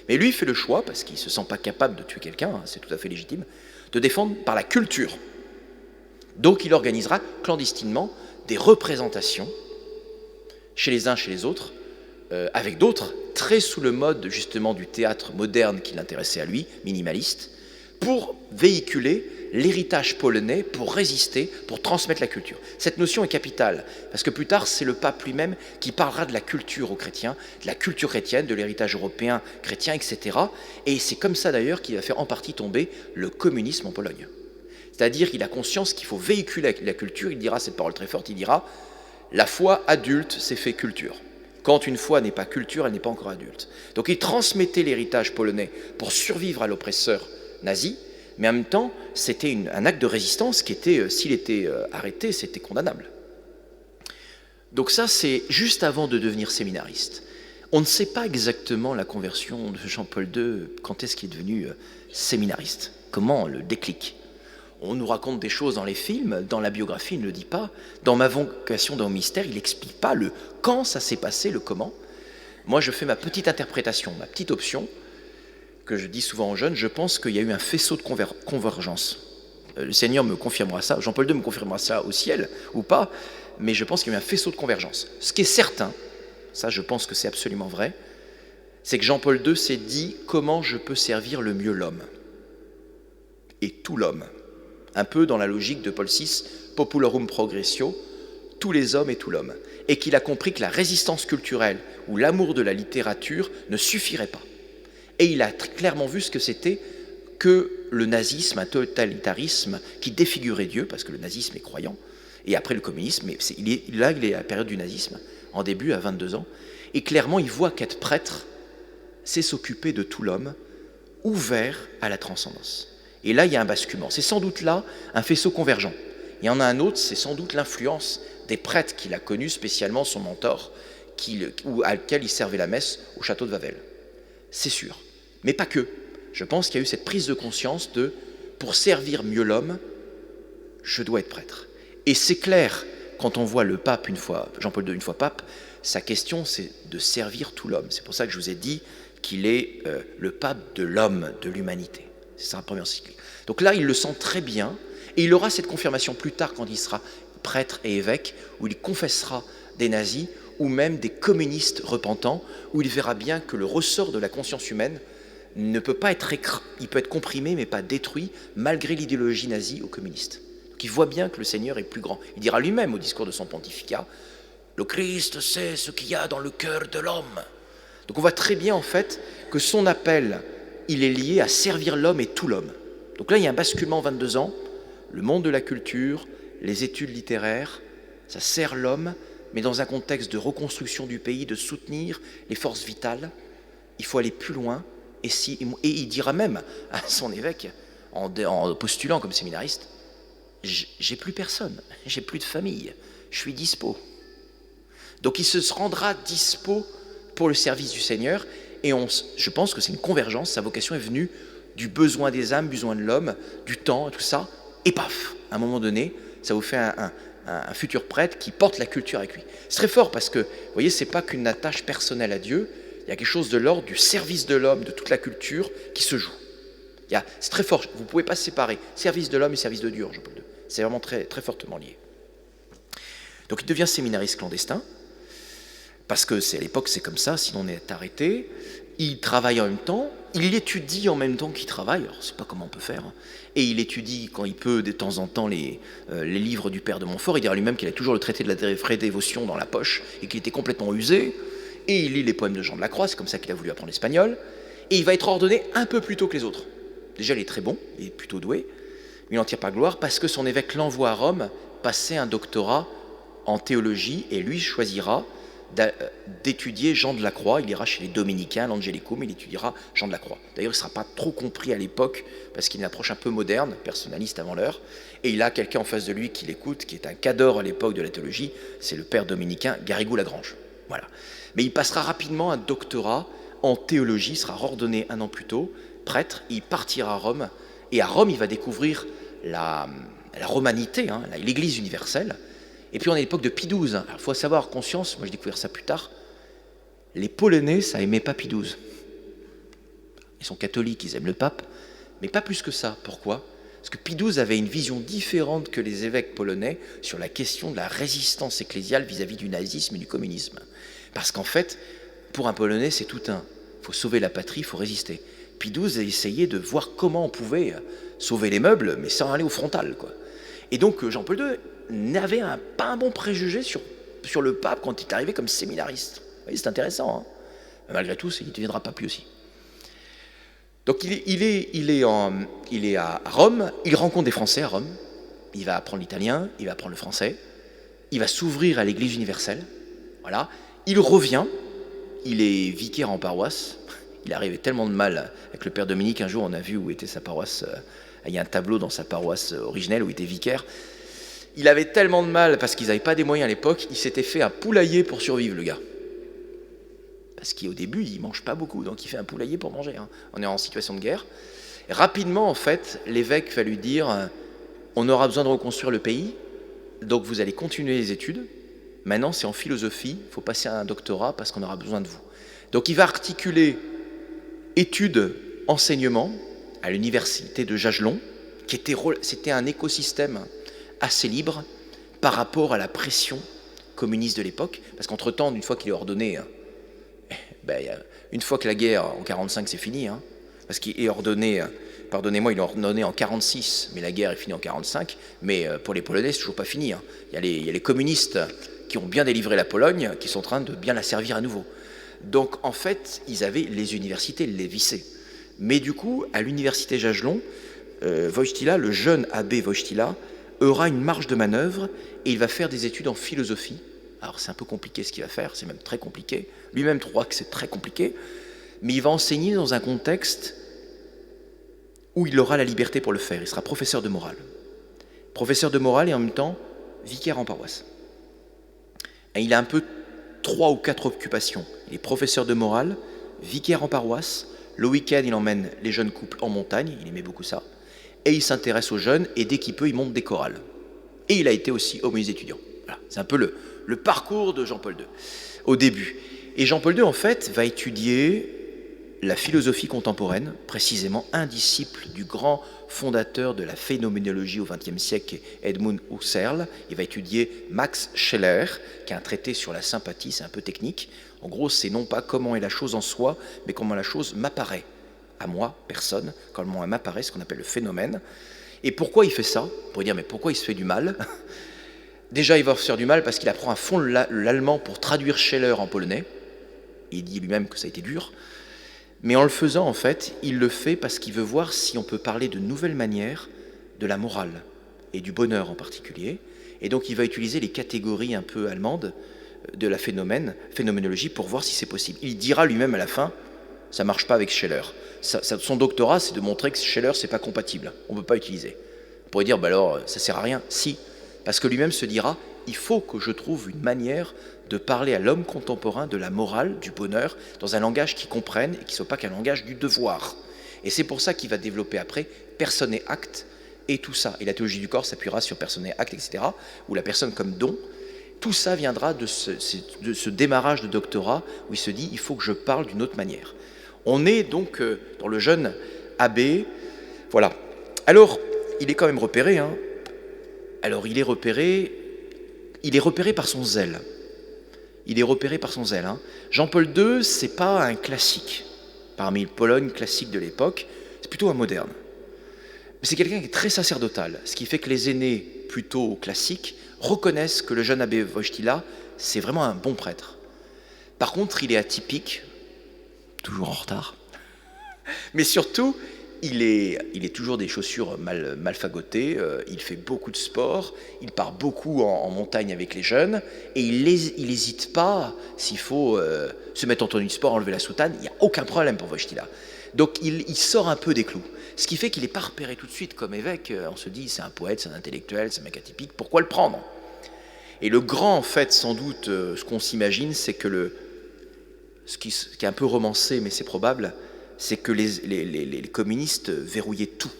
S2: Mais lui il fait le choix, parce qu'il ne se sent pas capable de tuer quelqu'un, hein, c'est tout à fait légitime, de défendre par la culture. Donc il organisera clandestinement des représentations chez les uns, chez les autres, avec d'autres, très sous le mode justement du théâtre moderne qui l'intéressait à lui, minimaliste, pour véhiculer l'héritage polonais, pour résister, pour transmettre la culture. Cette notion est capitale, parce que plus tard, c'est le pape lui-même qui parlera de la culture aux chrétiens, de la culture chrétienne, de l'héritage européen chrétien, etc. Et c'est comme ça d'ailleurs qu'il va faire en partie tomber le communisme en Pologne. C'est-à-dire qu'il a conscience qu'il faut véhiculer la culture, il dira cette parole très forte, il dira « la foi adulte, c'est fait culture ». Quand une foi n'est pas culture, elle n'est pas encore adulte. Donc il transmettait l'héritage polonais pour survivre à l'oppresseur nazi, mais en même temps, c'était un acte de résistance qui était, s'il était arrêté, c'était condamnable. Donc ça, c'est juste avant de devenir séminariste. On ne sait pas exactement la conversion de Jean-Paul II, quand est-ce qu'il est devenu séminariste, comment le déclic. On nous raconte des choses dans les films, dans la biographie, il ne le dit pas. Dans ma vocation dans le mystère, il n'explique pas le quand ça s'est passé, le comment. Moi, je fais ma petite interprétation, ma petite option, que je dis souvent aux jeunes, je pense qu'il y a eu un faisceau de convergence. Le Seigneur me confirmera ça, Jean-Paul II me confirmera ça au ciel, ou pas, mais je pense qu'il y a eu un faisceau de convergence. Ce qui est certain, ça je pense que c'est absolument vrai, c'est que Jean-Paul II s'est dit comment je peux servir le mieux l'homme. Et tout l'homme. Un peu dans la logique de Paul VI, Populorum Progressio, tous les hommes et tout l'homme. Et qu'il a compris que la résistance culturelle ou l'amour de la littérature ne suffirait pas. Et il a clairement vu ce que c'était que le nazisme, un totalitarisme qui défigurait Dieu, parce que le nazisme est croyant, et après le communisme, mais il est à la période du nazisme, en début à 22 ans, et clairement il voit qu'être prêtre, c'est s'occuper de tout l'homme, ouvert à la transcendance. Et là, il y a un basculement. C'est sans doute là un faisceau convergent. Il y en a un autre, c'est sans doute l'influence des prêtres qu'il a connus, spécialement son mentor, à lequel il servait la messe au château de Wawel. C'est sûr. Mais pas que. Je pense qu'il y a eu cette prise de conscience de « pour servir mieux l'homme, je dois être prêtre ». Et c'est clair, quand on voit le pape une fois, Jean-Paul II une fois pape, sa question c'est de servir tout l'homme. C'est pour ça que je vous ai dit qu'il est le pape de l'homme, de l'humanité. C'est sa première encyclique. Donc là, il le sent très bien, et il aura cette confirmation plus tard quand il sera prêtre et évêque, où il confessera des nazis, ou même des communistes repentants, où il verra bien que le ressort de la conscience humaine ne peut pas être il peut être comprimé, mais pas détruit, malgré l'idéologie nazie ou communiste. Donc il voit bien que le Seigneur est plus grand. Il dira lui-même au discours de son pontificat, « Le Christ sait ce qu'il y a dans le cœur de l'homme ». Donc on voit très bien en fait que son appel, il est lié à servir l'homme et tout l'homme. Donc là, il y a un basculement en 22 ans. Le monde de la culture, les études littéraires, ça sert l'homme, mais dans un contexte de reconstruction du pays, de soutenir les forces vitales. Il faut aller plus loin. Et il dira même à son évêque, en postulant comme séminariste, « J'ai plus personne, j'ai plus de famille, je suis dispo ». Donc il se rendra dispo pour le service du Seigneur. Et je pense que c'est une convergence, sa vocation est venue du besoin des âmes, besoin de l'homme, du temps, tout ça, et paf, à un moment donné, ça vous fait un futur prêtre qui porte la culture avec lui. C'est très fort parce que, vous voyez, c'est pas qu'une attache personnelle à Dieu, il y a quelque chose de l'ordre du service de l'homme, de toute la culture qui se joue. C'est très fort, vous ne pouvez pas séparer service de l'homme et service de Dieu, Jean-Paul II. C'est vraiment très, très fortement lié. Donc il devient séminariste clandestin, parce que à l'époque c'est comme ça, sinon on est arrêté. Il travaille en même temps, il étudie en même temps qu'il travaille, alors je ne sais pas comment on peut faire, et il étudie quand il peut de temps en temps les livres du père de Montfort. Il dira lui-même qu'il a toujours le traité de la vraie dévotion dans la poche et qu'il était complètement usé, et il lit les poèmes de Jean de la Croix, c'est comme ça qu'il a voulu apprendre l'espagnol, et il va être ordonné un peu plus tôt que les autres. Déjà il est très bon, il est plutôt doué, mais il n'en tire pas gloire parce que son évêque l'envoie à Rome passer un doctorat en théologie, et lui choisira d'étudier Jean de la Croix. Il ira chez les dominicains, l'Angelicum, il étudiera Jean de la Croix. D'ailleurs, il ne sera pas trop compris à l'époque, parce qu'il a une approche un peu moderne, personnaliste avant l'heure, et il a quelqu'un en face de lui qui l'écoute, qui est un cador à l'époque de la théologie, c'est le père dominicain Garrigou-Lagrange. Voilà. Mais il passera rapidement un doctorat en théologie, sera ordonné un an plus tôt, prêtre, il partira à Rome, et à Rome, il va découvrir la romanité, hein, l'Église universelle. Et puis on est à l'époque de Pie XII. Il faut savoir, conscience, moi j'ai découvert ça plus tard, les Polonais, ça aimait pas Pie XII. Ils sont catholiques, ils aiment le pape, mais pas plus que ça. Pourquoi ? Parce que Pie XII avait une vision différente que les évêques polonais sur la question de la résistance ecclésiale vis-à-vis du nazisme et du communisme. Parce qu'en fait, pour un Polonais, c'est tout un. Il faut sauver la patrie, il faut résister. Pie XII a essayé de voir comment on pouvait sauver les meubles, mais sans aller au frontal, quoi. Et donc Jean-Paul II n'avait pas un bon préjugé sur le pape quand il est arrivé comme séminariste. Vous voyez, c'est intéressant, hein. Mais malgré tout, il ne deviendra pape lui aussi. Donc il est à Rome, il rencontre des Français à Rome, il va apprendre l'italien, il va apprendre le français, il va s'ouvrir à l'Église universelle, voilà. Il revient, il est vicaire en paroisse, il arrivait tellement de mal avec le père Dominique, un jour on a vu où était sa paroisse, il y a un tableau dans sa paroisse originelle où il était vicaire. Il avait tellement de mal parce qu'ils n'avaient pas des moyens à l'époque, il s'était fait un poulailler pour survivre, le gars. Parce qu'au début, il ne mange pas beaucoup, donc il fait un poulailler pour manger, hein. On est en situation de guerre. Et rapidement, en fait, l'évêque va lui dire on aura besoin de reconstruire le pays, donc vous allez continuer les études. Maintenant, c'est en philosophie, il faut passer à un doctorat parce qu'on aura besoin de vous. Donc il va articuler études, enseignement à l'université de Jagellon, c'était un écosystème assez libre par rapport à la pression communiste de l'époque, parce qu'entre-temps, une fois qu'il est ordonné, une fois que la guerre en 1945 c'est fini, hein, parce qu'il est ordonné, pardonnez-moi, il est ordonné en 1946, mais la guerre est finie en 1945, mais pour les Polonais c'est toujours pas fini, hein. Il y a les communistes qui ont bien délivré la Pologne, qui sont en train de bien la servir à nouveau. Donc en fait, ils avaient les universités, les lycées. Mais du coup, à l'université Jagellon, Wojtyła, le jeune abbé Wojtyła, aura une marge de manœuvre et il va faire des études en philosophie. Alors c'est un peu compliqué ce qu'il va faire, c'est même très compliqué. Lui-même trouvera que c'est très compliqué, mais il va enseigner dans un contexte où il aura la liberté pour le faire. Il sera professeur de morale. Professeur de morale et en même temps vicaire en paroisse. Et il a un peu 3 ou 4 occupations. Il est professeur de morale, vicaire en paroisse, le week-end il emmène les jeunes couples en montagne, il aimait beaucoup ça, et il s'intéresse aux jeunes et dès qu'il peut il monte des chorales. Et il a été aussi aumônier étudiant. Voilà. C'est un peu le parcours de Jean-Paul II au début. Et Jean-Paul II en fait va étudier la philosophie contemporaine, précisément un disciple du grand fondateur de la phénoménologie au XXe siècle, Edmund Husserl. Il va étudier Max Scheler, qui a un traité sur la sympathie, c'est un peu technique. En gros, c'est non pas comment est la chose en soi, mais comment la chose m'apparaît. À moi, personne, comment elle m'apparaît, ce qu'on appelle le phénomène. Et pourquoi il fait ça ? On pourrait dire, mais pourquoi il se fait du mal ? Déjà, il va se faire du mal parce qu'il apprend à fond l'allemand pour traduire Scheler en polonais. Il dit lui-même que ça a été dur. Mais en le faisant, en fait, il le fait parce qu'il veut voir si on peut parler de nouvelles manières de la morale et du bonheur en particulier. Et donc, il va utiliser les catégories un peu allemandes de la phénoménologie pour voir si c'est possible. Il dira lui-même à la fin, ça ne marche pas avec Scheler. Son doctorat, c'est de montrer que Scheler, c'est pas compatible. On ne peut pas utiliser. On pourrait dire, alors, ça ne sert à rien. Si, parce que lui-même se dira, il faut que je trouve une manière de parler à l'homme contemporain de la morale, du bonheur, dans un langage qu'il comprenne et qui ne soit pas qu'un langage du devoir. Et c'est pour ça qu'il va développer après personne et acte et tout ça. Et la théologie du corps s'appuiera sur personne et acte, etc., ou la personne comme don. Tout ça viendra de ce démarrage de doctorat où il se dit, il faut que je parle d'une autre manière. On est donc dans le jeune abbé, voilà. Alors, il est quand même repéré, hein. Alors, il est repéré par son zèle. Il est repéré par son zèle, hein. Jean-Paul II, c'est pas un classique parmi les Polognes classiques de l'époque, c'est plutôt un moderne. Mais c'est quelqu'un qui est très sacerdotal, ce qui fait que les aînés plutôt classiques reconnaissent que le jeune abbé Wojtyła, c'est vraiment un bon prêtre. Par contre, il est atypique, toujours en retard, mais surtout, il est toujours des chaussures mal fagotées, il fait beaucoup de sport, il part beaucoup en montagne avec les jeunes, et il n'hésite pas, s'il faut se mettre en tenue de sport, enlever la soutane, il n'y a aucun problème pour Wojtyla. Donc il sort un peu des clous. Ce qui fait qu'il n'est pas repéré tout de suite comme évêque. On se dit, c'est un poète, c'est un intellectuel, c'est un mec atypique, pourquoi le prendre? Et le grand, en fait, sans doute, ce qu'on s'imagine, c'est que ce qui est un peu romancé, mais c'est probable, c'est que les communistes verrouillaient tous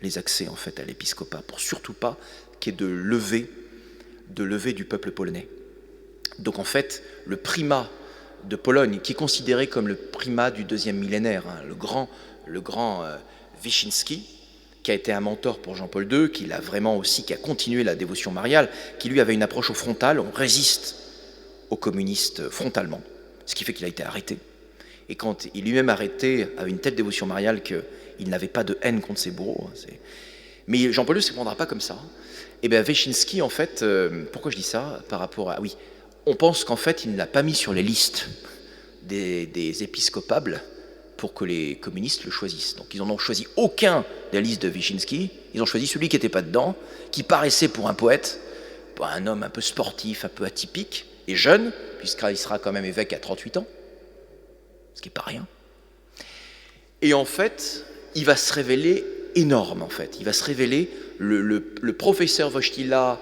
S2: les accès, en fait, à l'épiscopat, pour surtout pas qu'il y ait de levée du peuple polonais. Donc, en fait, le primat de Pologne, qui est considéré comme le primat du deuxième millénaire, hein, le grand Wyszynski, qui a été un mentor pour Jean-Paul II, qui a continué la dévotion mariale, qui lui avait une approche au frontal, on résiste aux communistes frontalement, ce qui fait qu'il a été arrêté. Et quand il lui-même arrêté, avait une telle dévotion mariale qu'il n'avait pas de haine contre ses bourreaux. Mais Jean-Paul II ne se prendra pas comme ça. Et bien Wyszynski, en fait, pourquoi je dis ça par rapport à... Oui, on pense qu'en fait, il ne l'a pas mis sur les listes des épiscopables pour que les communistes le choisissent. Donc ils n'en ont choisi aucun de la liste de Wyszynski, ils ont choisi celui qui n'était pas dedans, qui paraissait pour un poète, pour un homme un peu sportif, un peu atypique, et jeune, puisqu'il sera quand même évêque à 38 ans, ce qui n'est pas rien. Et en fait, il va se révéler énorme, en fait. Il va se révéler le professeur Wojtyla,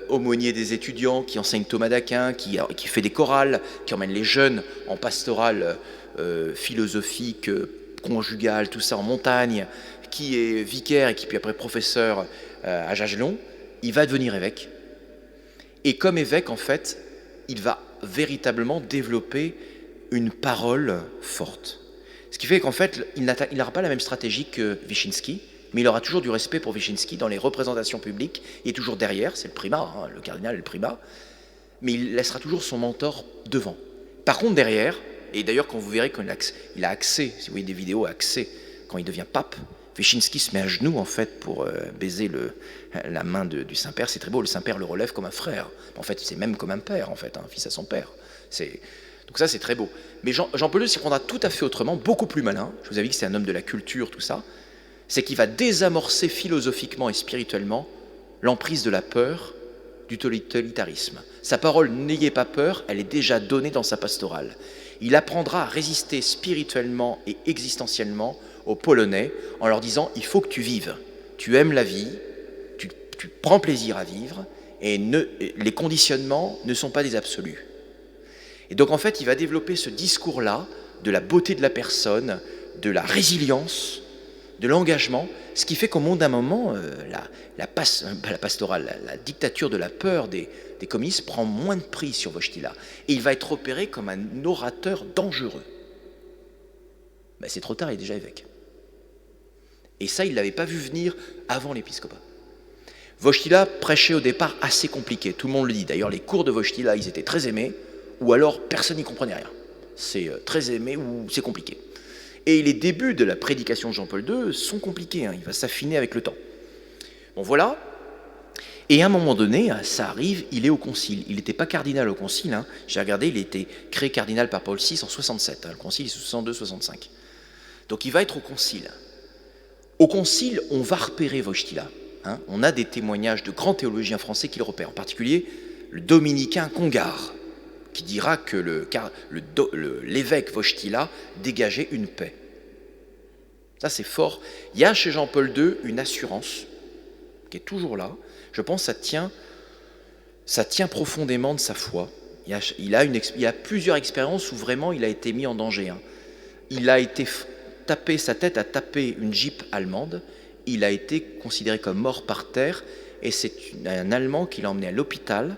S2: aumônier des étudiants, qui enseigne Thomas d'Aquin, qui fait des chorales, qui emmène les jeunes en pastorale philosophique, conjugale, tout ça en montagne, qui est vicaire et qui puis après professeur à Jagelon, il va devenir évêque. Et comme évêque, en fait, il va véritablement développer une parole forte. Ce qui fait qu'en fait, il n'aura pas la même stratégie que Wyszynski, mais il aura toujours du respect pour Wyszynski dans les représentations publiques. Il est toujours derrière, c'est le primat, hein, le cardinal est le primat, mais il laissera toujours son mentor devant. Par contre, derrière, et d'ailleurs quand vous verrez qu'il a accès, si vous voyez des vidéos accès, quand il devient pape, Wyszynski se met à genoux en fait pour baiser la main du Saint-Père. C'est très beau, le Saint-Père le relève comme un frère. En fait, c'est même comme un père, en fait, un fils à son père. Donc ça, c'est très beau. Mais Jean-Paul II s'y prendra tout à fait autrement, beaucoup plus malin. Je vous avais dit que c'est un homme de la culture, tout ça. C'est qu'il va désamorcer philosophiquement et spirituellement l'emprise de la peur, du totalitarisme. Sa parole « n'ayez pas peur », elle est déjà donnée dans sa pastorale. Il apprendra à résister spirituellement et existentiellement aux Polonais en leur disant « il faut que tu vives, tu aimes la vie, tu prends plaisir à vivre et les conditionnements ne sont pas des absolus ». Et donc en fait, il va développer ce discours-là de la beauté de la personne, de la résilience, de l'engagement, ce qui fait qu'au bout d'un moment, la pastorale, la dictature de la peur des communistes prend moins de prise sur Wojtyla. Et il va être repéré comme un orateur dangereux. Ben, c'est trop tard, il est déjà évêque. Et ça, il ne l'avait pas vu venir avant l'épiscopat. Wojtyla prêchait au départ assez compliqué, tout le monde le dit. D'ailleurs, les cours de Wojtyla, ils étaient très aimés, ou alors personne n'y comprenait rien. C'est très aimé ou c'est compliqué. Et les débuts de la prédication de Jean-Paul II sont compliqués, hein. Il va s'affiner avec le temps. Bon, voilà. Et à un moment donné, ça arrive, il est au concile. Il n'était pas cardinal au concile, hein. J'ai regardé, il a été créé cardinal par Paul VI en 67. Hein. Le concile est 62-65. Donc il va être au concile. Au concile, on va repérer Wojtyla. Hein. On a des témoignages de grands théologiens français qui le repèrent, en particulier le dominicain Congar, qui dira que l'évêque Wojtyla dégageait une paix. Ça, c'est fort. Il y a chez Jean-Paul II une assurance qui est toujours là. Je pense que ça tient profondément de sa foi. Il a plusieurs expériences où vraiment il a été mis en danger. Hein. Il a été sa tête a tapé une Jeep allemande. Il a été considéré comme mort par terre et c'est un Allemand qui l'a emmené à l'hôpital.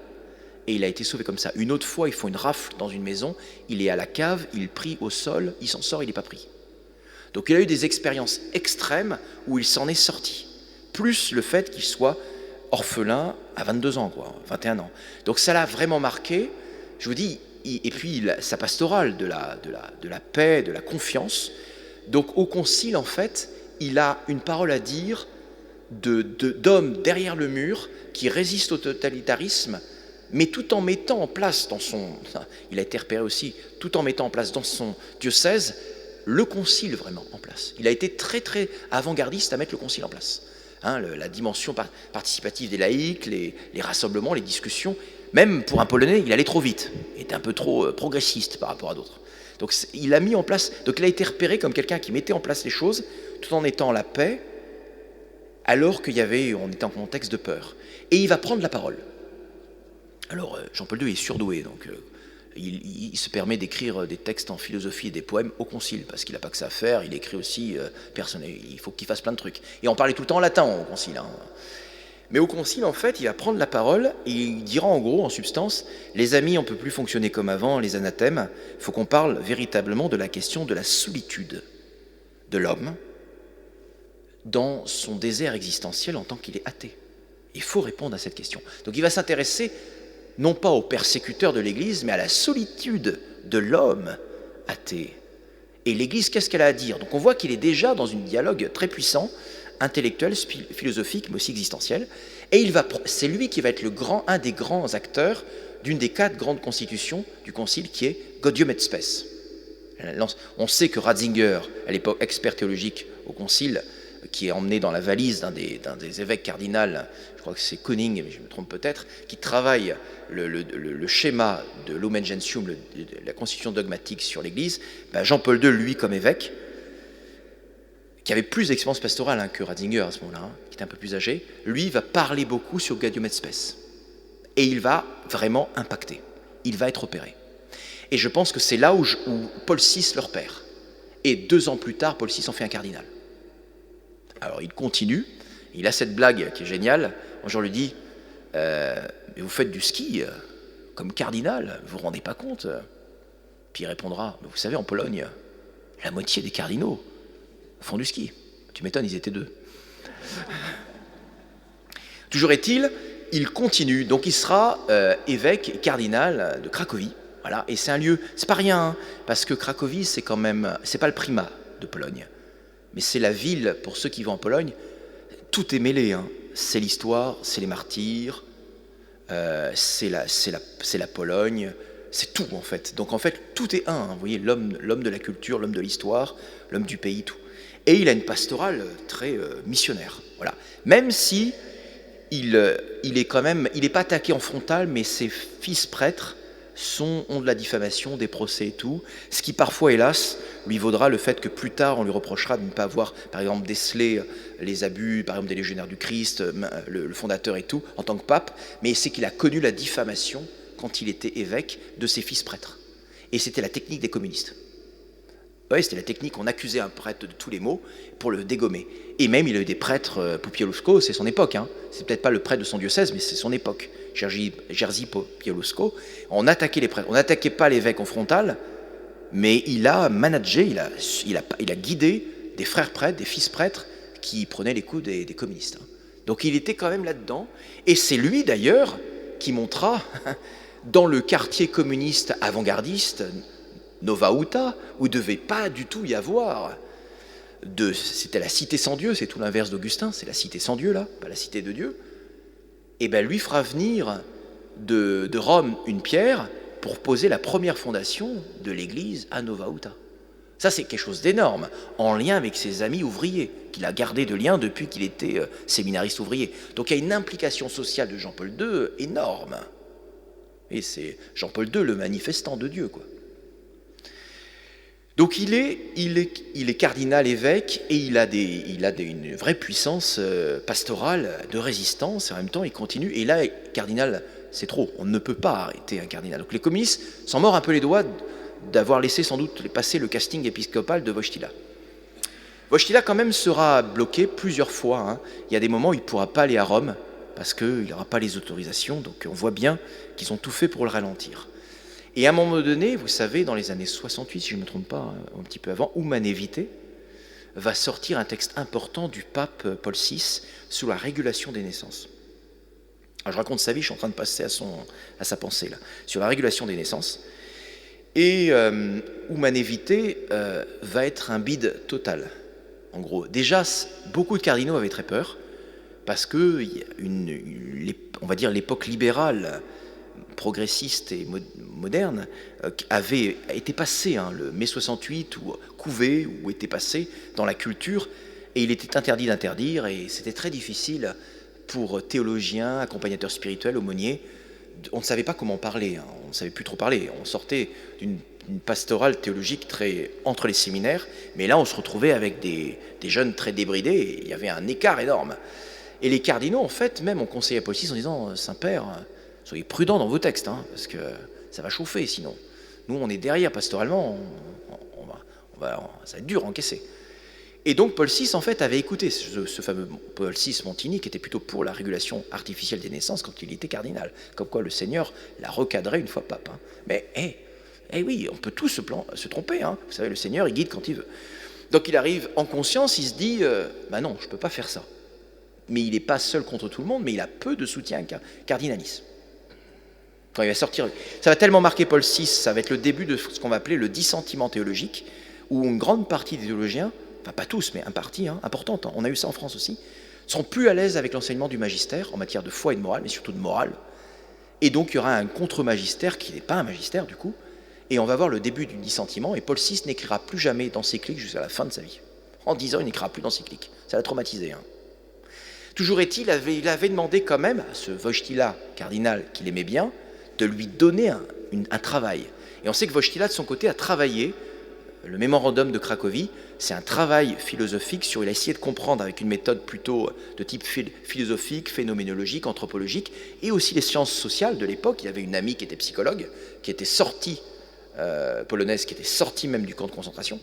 S2: Et il a été sauvé comme ça. Une autre fois, ils font une rafle dans une maison, il est à la cave, il prie au sol, il s'en sort, il n'est pas pris. Donc il a eu des expériences extrêmes où il s'en est sorti. Plus le fait qu'il soit orphelin à 22 ans, 21 ans. Donc ça l'a vraiment marqué, je vous dis, et puis sa pastorale de la paix, de la confiance. Donc au concile, en fait, il a une parole à dire d'homme derrière le mur qui résiste au totalitarisme, mais tout en mettant en place il a été repéré aussi, tout en mettant en place dans son diocèse le concile vraiment en place. Il a été très très avant-gardiste à mettre le concile en place. La dimension participative des laïcs, les rassemblements, les discussions, même pour un Polonais, il allait trop vite, il était un peu trop progressiste par rapport à d'autres. Donc il a mis en place, donc il a été repéré comme quelqu'un qui mettait en place les choses tout en étant la paix, alors qu'on était en contexte de peur. Et il va prendre la parole. Alors Jean-Paul II est surdoué, donc il se permet d'écrire des textes en philosophie et des poèmes au concile, parce qu'il n'a pas que ça à faire, il écrit aussi personnel, il faut qu'il fasse plein de trucs. Et on parlait tout le temps en latin au concile. Mais au concile, en fait, il va prendre la parole et il dira en gros, en substance, les amis, on ne peut plus fonctionner comme avant, les anathèmes, il faut qu'on parle véritablement de la question de la solitude de l'homme dans son désert existentiel en tant qu'il est athée. Il faut répondre à cette question. Donc il va s'intéresser non pas aux persécuteurs de l'Église, mais à la solitude de l'homme athée. Et l'Église, qu'est-ce qu'elle a à dire? Donc on voit qu'il est déjà dans un dialogue très puissant, intellectuel, philosophique, mais aussi existentiel. Et c'est lui qui va être un des grands acteurs d'une des 4 grandes constitutions du Concile, qui est Gaudium et Spes. On sait que Ratzinger, à l'époque expert théologique au Concile, qui est emmené dans la valise d'un des évêques cardinals, je crois que c'est Koning, mais je me trompe peut-être, qui travaille le schéma de Lumen Gentium, la constitution dogmatique sur l'Église. Jean-Paul II, lui, comme évêque, qui avait plus d'expérience pastorale que Ratzinger à ce moment-là, qui était un peu plus âgé, lui va parler beaucoup sur Gaudium et Spes. Et il va vraiment impacter. Il va être opéré. Et je pense que c'est là où Paul VI le repère. Et 2 ans plus tard, Paul VI en fait un cardinal. Alors il continue, il a cette blague qui est géniale. Un jour, on lui dit mais vous faites du ski comme cardinal, vous ne vous rendez pas compte? Puis il répondra, vous savez, en Pologne, la moitié des cardinaux font du ski. Tu m'étonnes, ils étaient 2. Toujours est-il, il continue, donc il sera évêque cardinal de Cracovie. Voilà, et c'est un lieu, c'est pas rien, parce que Cracovie, c'est quand même, c'est pas le primat de Pologne, mais c'est la ville, pour ceux qui vont en Pologne, tout est mêlé. C'est l'histoire, c'est les martyrs, c'est la Pologne, c'est tout en fait. Donc en fait, tout est un. Vous voyez, l'homme de la culture, l'homme de l'histoire, l'homme du pays, tout. Et il a une pastorale très missionnaire. Voilà. Même si il est pas attaqué en frontal, mais ses fils prêtres ont de la diffamation, des procès et tout, ce qui parfois, hélas, lui vaudra le fait que plus tard, on lui reprochera de ne pas avoir, par exemple, décelé les abus, par exemple, des légionnaires du Christ, le fondateur et tout, en tant que pape, mais c'est qu'il a connu la diffamation, quand il était évêque, de ses fils prêtres. Et c'était la technique des communistes. Oui, c'était la technique, on accusait un prêtre de tous les maux pour le dégommer. Et même, il a eu des prêtres, Popieluszko, c'est son époque, c'est peut-être pas le prêtre de son diocèse, mais c'est son époque, Jerzy Popieluszko. On attaquait les prêtres, on n'attaquait pas l'évêque en frontal, mais il a managé, il a guidé des frères prêtres, des fils prêtres, qui prenaient les coups des communistes. Donc il était quand même là-dedans, et c'est lui d'ailleurs qui montra, dans le quartier communiste avant-gardiste, Nova Huta, où il ne devait pas du tout y avoir c'était la cité sans Dieu, c'est tout l'inverse d'Augustin, c'est la cité sans Dieu là, pas la cité de Dieu. Et bien lui fera venir de Rome une pierre pour poser la première fondation de l'église à Nova Huta. Ça c'est quelque chose d'énorme, en lien avec ses amis ouvriers, qu'il a gardé de lien depuis qu'il était séminariste ouvrier. Donc il y a une implication sociale de Jean-Paul II énorme. Et c'est Jean-Paul II le manifestant de Dieu, quoi. Donc il est cardinal évêque et il a une vraie puissance pastorale de résistance, et en même temps il continue. Et là, cardinal, c'est trop, on ne peut pas arrêter un cardinal. Donc les communistes s'en mordent un peu les doigts d'avoir laissé sans doute passer le casting épiscopal de Wojtyla. Wojtyla quand même sera bloqué plusieurs fois. Il y a des moments où il ne pourra pas aller à Rome parce qu'il n'aura pas les autorisations, donc on voit bien qu'ils ont tout fait pour le ralentir. Et à un moment donné, vous savez, dans les années 68, si je ne me trompe pas, un petit peu avant, Humanum Vitae va sortir un texte important du pape Paul VI sur la régulation des naissances. Alors je raconte sa vie, je suis en train de passer à sa pensée là, sur la régulation des naissances. Et Humanum Vitae va être un bide total. En gros, déjà, beaucoup de cardinaux avaient très peur, parce que on va dire l'époque libérale progressiste et moderne avait été passé, le mai 68, ou couvé, ou était passé dans la culture, et il était interdit d'interdire, et c'était très difficile pour théologiens, accompagnateurs spirituels, aumôniers. On ne savait pas comment parler, on ne savait plus trop parler. On sortait d'une pastorale théologique très entre les séminaires, mais là on se retrouvait avec des jeunes très débridés, et il y avait un écart énorme. Et les cardinaux, en fait, même ont conseillé à Paul VI en disant « Saint-Père, soyez prudent dans vos textes, parce que ça va chauffer sinon. Nous, on est derrière pastoralement, ça va être dur à encaisser. » Et donc Paul VI, en fait, avait écouté ce fameux Paul VI Montini, qui était plutôt pour la régulation artificielle des naissances quand il était cardinal. Comme quoi le Seigneur l'a recadré une fois pape. Mais, oui, on peut tous se tromper. Vous savez, le Seigneur, il guide quand il veut. Donc il arrive en conscience, il se dit non, je ne peux pas faire ça. Mais il n'est pas seul contre tout le monde, mais il a peu de soutien cardinalisme. Quand il va sortir, ça va tellement marquer Paul VI, ça va être le début de ce qu'on va appeler le dissentiment théologique, où une grande partie des théologiens, enfin pas tous, mais une partie importante, on a eu ça en France aussi, sont plus à l'aise avec l'enseignement du magistère en matière de foi et de morale, mais surtout de morale. Et donc il y aura un contre-magistère qui n'est pas un magistère du coup, et on va voir le début du dissentiment, et Paul VI n'écrira plus jamais d'encyclique jusqu'à la fin de sa vie. En 10 ans, il n'écrira plus d'encyclique. Ça l'a traumatisé. Toujours est-il, il avait demandé quand même à ce Wojtyla, cardinal qu'il aimait bien, de lui donner un travail. Et on sait que Wojtyla, de son côté, a travaillé, le mémorandum de Cracovie, c'est un travail philosophique il a essayé de comprendre avec une méthode plutôt de type philosophique, phénoménologique, anthropologique, et aussi les sciences sociales de l'époque. Il avait une amie qui était psychologue, qui était sortie, polonaise, qui était sortie même du camp de concentration.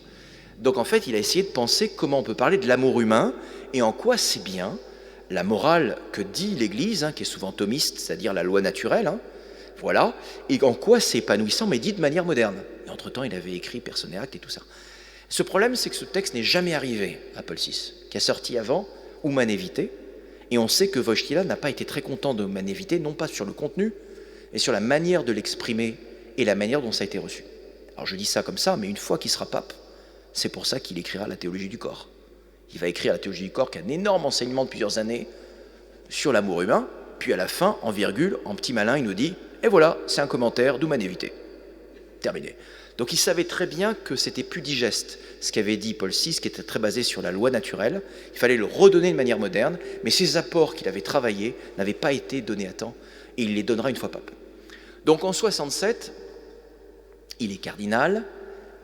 S2: Donc en fait, il a essayé de penser comment on peut parler de l'amour humain, et en quoi c'est bien la morale que dit l'Église, qui est souvent thomiste, c'est-à-dire la loi naturelle, voilà, et en quoi c'est épanouissant, mais dit de manière moderne. Et entre-temps, il avait écrit Personne et Acte et tout ça. Ce problème, c'est que ce texte n'est jamais arrivé à Paul VI, qui a sorti avant Humanum Vitae, et on sait que Wojtyla n'a pas été très content de Humanum Vitae, non pas sur le contenu, mais sur la manière de l'exprimer et la manière dont ça a été reçu. Alors je dis ça comme ça, mais une fois qu'il sera pape, c'est pour ça qu'il écrira la théologie du corps. Il va écrire la théologie du corps, qui a un énorme enseignement de plusieurs années sur l'amour humain, puis à la fin, en virgule, en petit malin, il nous dit « Et voilà, c'est un commentaire d'Humanum Vitae. » Terminé. Donc il savait très bien que c'était plus digeste, ce qu'avait dit Paul VI, qui était très basé sur la loi naturelle. Il fallait le redonner de manière moderne, mais ces apports qu'il avait travaillés n'avaient pas été donnés à temps, et il les donnera une fois pape. Donc en 67, il est cardinal,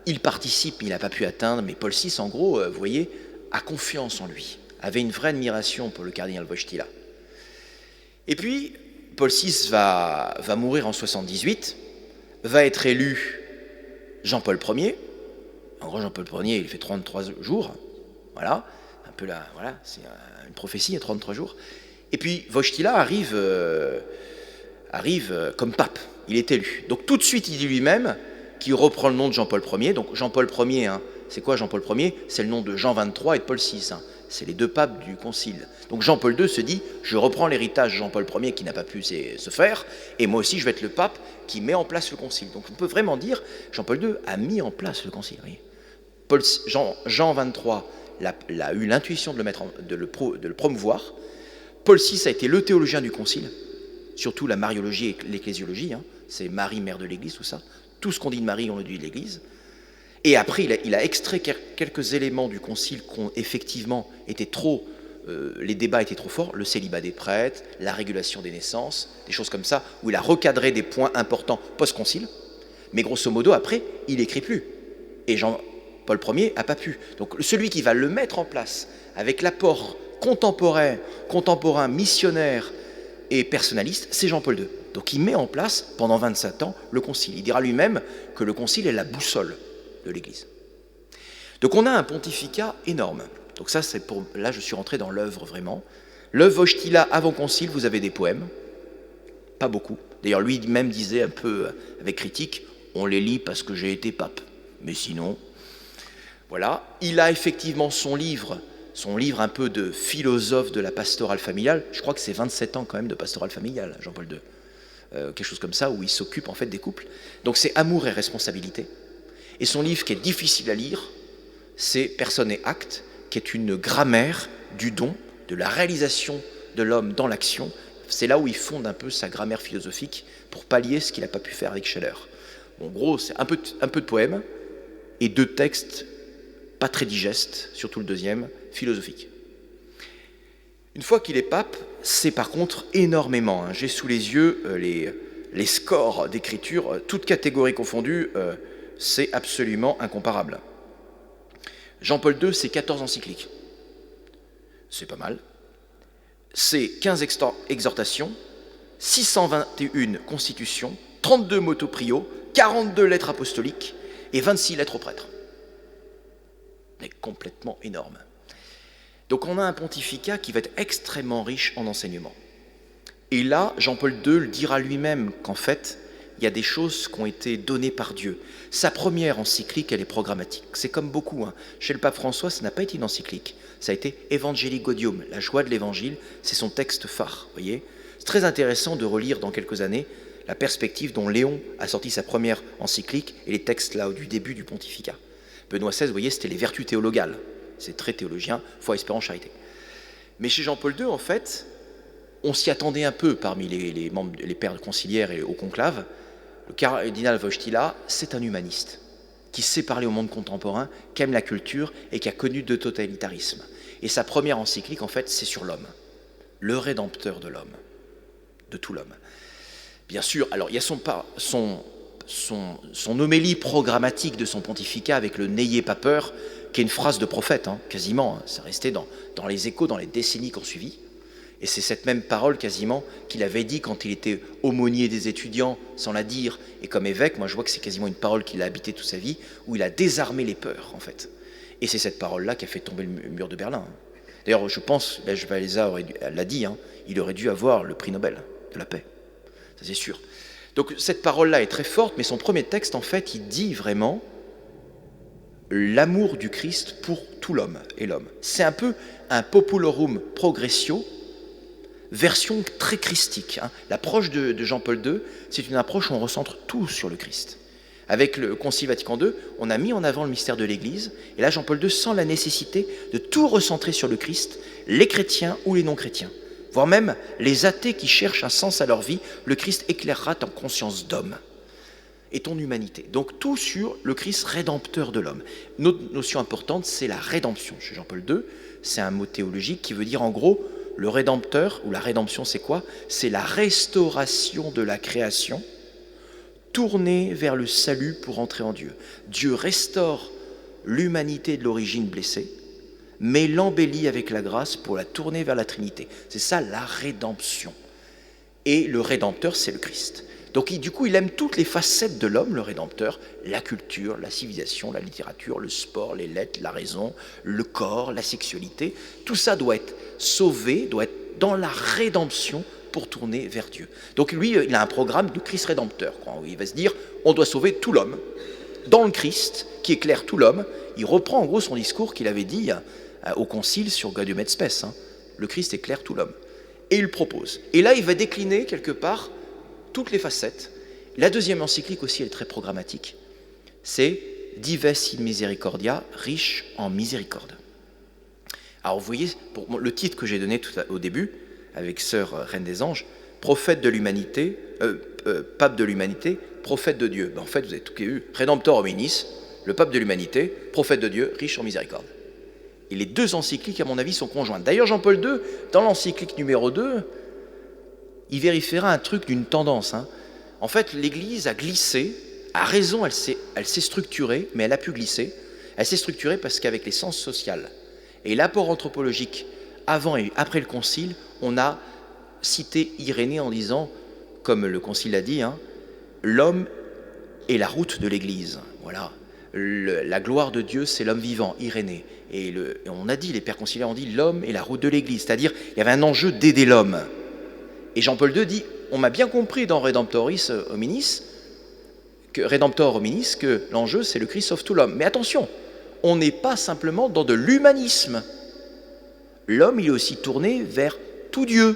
S2: il participe, il n'a pas pu atteindre, mais Paul VI, en gros, vous voyez, a confiance en lui, avait une vraie admiration pour le cardinal Wojtyla. Et puis, Paul VI va mourir en 78, va être élu Jean-Paul Ier. En gros, Jean-Paul Ier, il fait 33 jours, voilà, un peu là, voilà, c'est une prophétie, il y a 33 jours. Et puis, Wojtyla arrive comme pape, il est élu. Donc tout de suite, il dit lui-même qu'il reprend le nom de Jean-Paul Ier. Donc Jean-Paul Ier, c'est quoi Jean-Paul Ier? C'est le nom de Jean XXIII et de Paul VI. C'est les deux papes du concile. Donc Jean-Paul II se dit, je reprends l'héritage de Jean-Paul Ier qui n'a pas pu se faire, et moi aussi je vais être le pape qui met en place le concile. Donc on peut vraiment dire, Jean-Paul II a mis en place le concile. Jean XXIII a eu l'intuition de le promouvoir. Paul VI a été le théologien du concile, surtout la mariologie et l'ecclésiologie, c'est Marie, mère de l'Église, tout ça. Tout ce qu'on dit de Marie, on le dit de l'Église. Et après, il a extrait quelques éléments du concile qui ont effectivement été trop... les débats étaient trop forts, le célibat des prêtres, la régulation des naissances, des choses comme ça, où il a recadré des points importants post-concile. Mais grosso modo, après, il n'écrit plus. Et Jean-Paul Ier n'a pas pu. Donc celui qui va le mettre en place, avec l'apport contemporain, missionnaire et personnaliste, c'est Jean-Paul II. Donc il met en place, pendant 27 ans, le concile. Il dira lui-même que le concile est la boussole de l'Église. Donc on a un pontificat énorme. Donc ça, là je suis rentré dans l'œuvre vraiment. L'œuvre Wojtyla avant concile, vous avez des poèmes, pas beaucoup. D'ailleurs lui-même disait un peu avec critique, on les lit parce que j'ai été pape. Mais sinon, voilà. Il a effectivement son livre un peu de philosophe de la pastorale familiale. Je crois que c'est 27 ans quand même de pastorale familiale, Jean-Paul II. Quelque chose comme ça, où il s'occupe en fait des couples. Donc c'est Amour et responsabilité. Et son livre qui est difficile à lire, c'est Personne et Acte, qui est une grammaire du don, de la réalisation de l'homme dans l'action. C'est là où il fonde un peu sa grammaire philosophique pour pallier ce qu'il n'a pas pu faire avec Scheller. En gros, c'est un peu de poème et 2 textes pas très digestes, surtout le deuxième, philosophique. Une fois qu'il est pape, c'est par contre énormément. J'ai sous les yeux les scores d'écriture, toutes catégories confondues, c'est absolument incomparable. Jean-Paul II, c'est 14 encycliques. C'est pas mal. C'est 15 exhortations, 621 constitutions, 32 motu proprio, 42 lettres apostoliques et 26 lettres aux prêtres. C'est complètement énorme. Donc on a un pontificat qui va être extrêmement riche en enseignements. Et là, Jean-Paul II le dira lui-même qu'en fait, il y a des choses qui ont été données par Dieu. Sa première encyclique, elle est programmatique. C'est comme beaucoup. Chez le pape François, ça n'a pas été une encyclique. Ça a été Evangelii Gaudium, la joie de l'évangile. C'est son texte phare. Voyez, c'est très intéressant de relire dans quelques années la perspective dont Léon a sorti sa première encyclique et les textes là du début du pontificat. Benoît XVI, vous voyez, c'était les vertus théologales. C'est très théologien, foi, espérance, charité. Mais chez Jean-Paul II, en fait, on s'y attendait un peu parmi les membres, les pères conciliaires et au conclave. Le cardinal Wojtyla, c'est un humaniste qui sait parler au monde contemporain, qui aime la culture et qui a connu de totalitarisme. Et sa première encyclique, en fait, c'est sur l'homme, le rédempteur de l'homme, de tout l'homme. Bien sûr, alors il y a son homélie programmatique de son pontificat avec le « n'ayez pas peur », qui est une phrase de prophète, quasiment, ça restait dans les échos dans les décennies qui ont suivi. Et c'est cette même parole quasiment qu'il avait dit quand il était aumônier des étudiants, sans la dire, et comme évêque, moi je vois que c'est quasiment une parole qu'il a habité toute sa vie, où il a désarmé les peurs, en fait. Et c'est cette parole-là qui a fait tomber le mur de Berlin. D'ailleurs, je pense, Valesa l'a dit, il aurait dû avoir le prix Nobel de la paix. Ça c'est sûr. Donc cette parole-là est très forte, mais son premier texte, en fait, il dit vraiment l'amour du Christ pour tout l'homme et l'homme. C'est un peu un populorum progressio, version très christique. L'approche de Jean-Paul II, c'est une approche où on recentre tout sur le Christ. Avec le Concile Vatican II, on a mis en avant le mystère de l'Église, et là Jean-Paul II sent la nécessité de tout recentrer sur le Christ, les chrétiens ou les non-chrétiens, voire même les athées qui cherchent un sens à leur vie, le Christ éclairera ta conscience d'homme et ton humanité. Donc tout sur le Christ rédempteur de l'homme. Une autre notion importante, c'est la rédemption. Chez Jean-Paul II, c'est un mot théologique qui veut dire en gros, le rédempteur, ou la rédemption, c'est quoi? C'est la restauration de la création, tournée vers le salut pour entrer en Dieu. Dieu restaure l'humanité de l'origine blessée, mais l'embellit avec la grâce pour la tourner vers la Trinité. C'est ça la rédemption. Et le rédempteur, c'est le Christ. Donc du coup, il aime toutes les facettes de l'homme, le rédempteur, la culture, la civilisation, la littérature, le sport, les lettres, la raison, le corps, la sexualité. Tout ça doit être sauvé, doit être dans la rédemption pour tourner vers Dieu. Donc lui, il a un programme de Christ rédempteur, où il va se dire, on doit sauver tout l'homme, dans le Christ, qui éclaire tout l'homme. Il reprend en gros son discours qu'il avait dit au concile sur Gaudium et Spes, le Christ éclaire tout l'homme. Et il le propose. Et là, il va décliner quelque part toutes les facettes. La deuxième encyclique aussi, elle est très programmatique. C'est Dives in Misericordia, riche en miséricorde. Alors vous voyez, pour le titre que j'ai donné au début, avec sœur Reine des Anges, prophète de l'humanité, pape de l'humanité, prophète de Dieu. En fait, vous avez tout eu, Redemptor hominis, le pape de l'humanité, prophète de Dieu, riche en miséricorde. Et les deux encycliques, à mon avis, sont conjointes. D'ailleurs, Jean-Paul II, dans l'encyclique numéro 2, il vérifiera un truc d'une tendance. En fait, l'Église a glissé, à raison, elle s'est structurée, mais elle a pu glisser. Elle s'est structurée parce qu'avec les sciences sociales et l'apport anthropologique avant et après le Concile, on a cité Irénée en disant, comme le Concile l'a dit, l'homme est la route de l'Église. Voilà. La gloire de Dieu, c'est l'homme vivant, Irénée. Et on a dit, les pères conciliaires ont dit, l'homme est la route de l'Église. C'est-à-dire, il y avait un enjeu d'aider l'homme. Et Jean-Paul II dit, on m'a bien compris dans Redemptor hominis, que l'enjeu, c'est le Christ sauve tout l'homme. Mais attention, on n'est pas simplement dans de l'humanisme. L'homme, il est aussi tourné vers tout Dieu.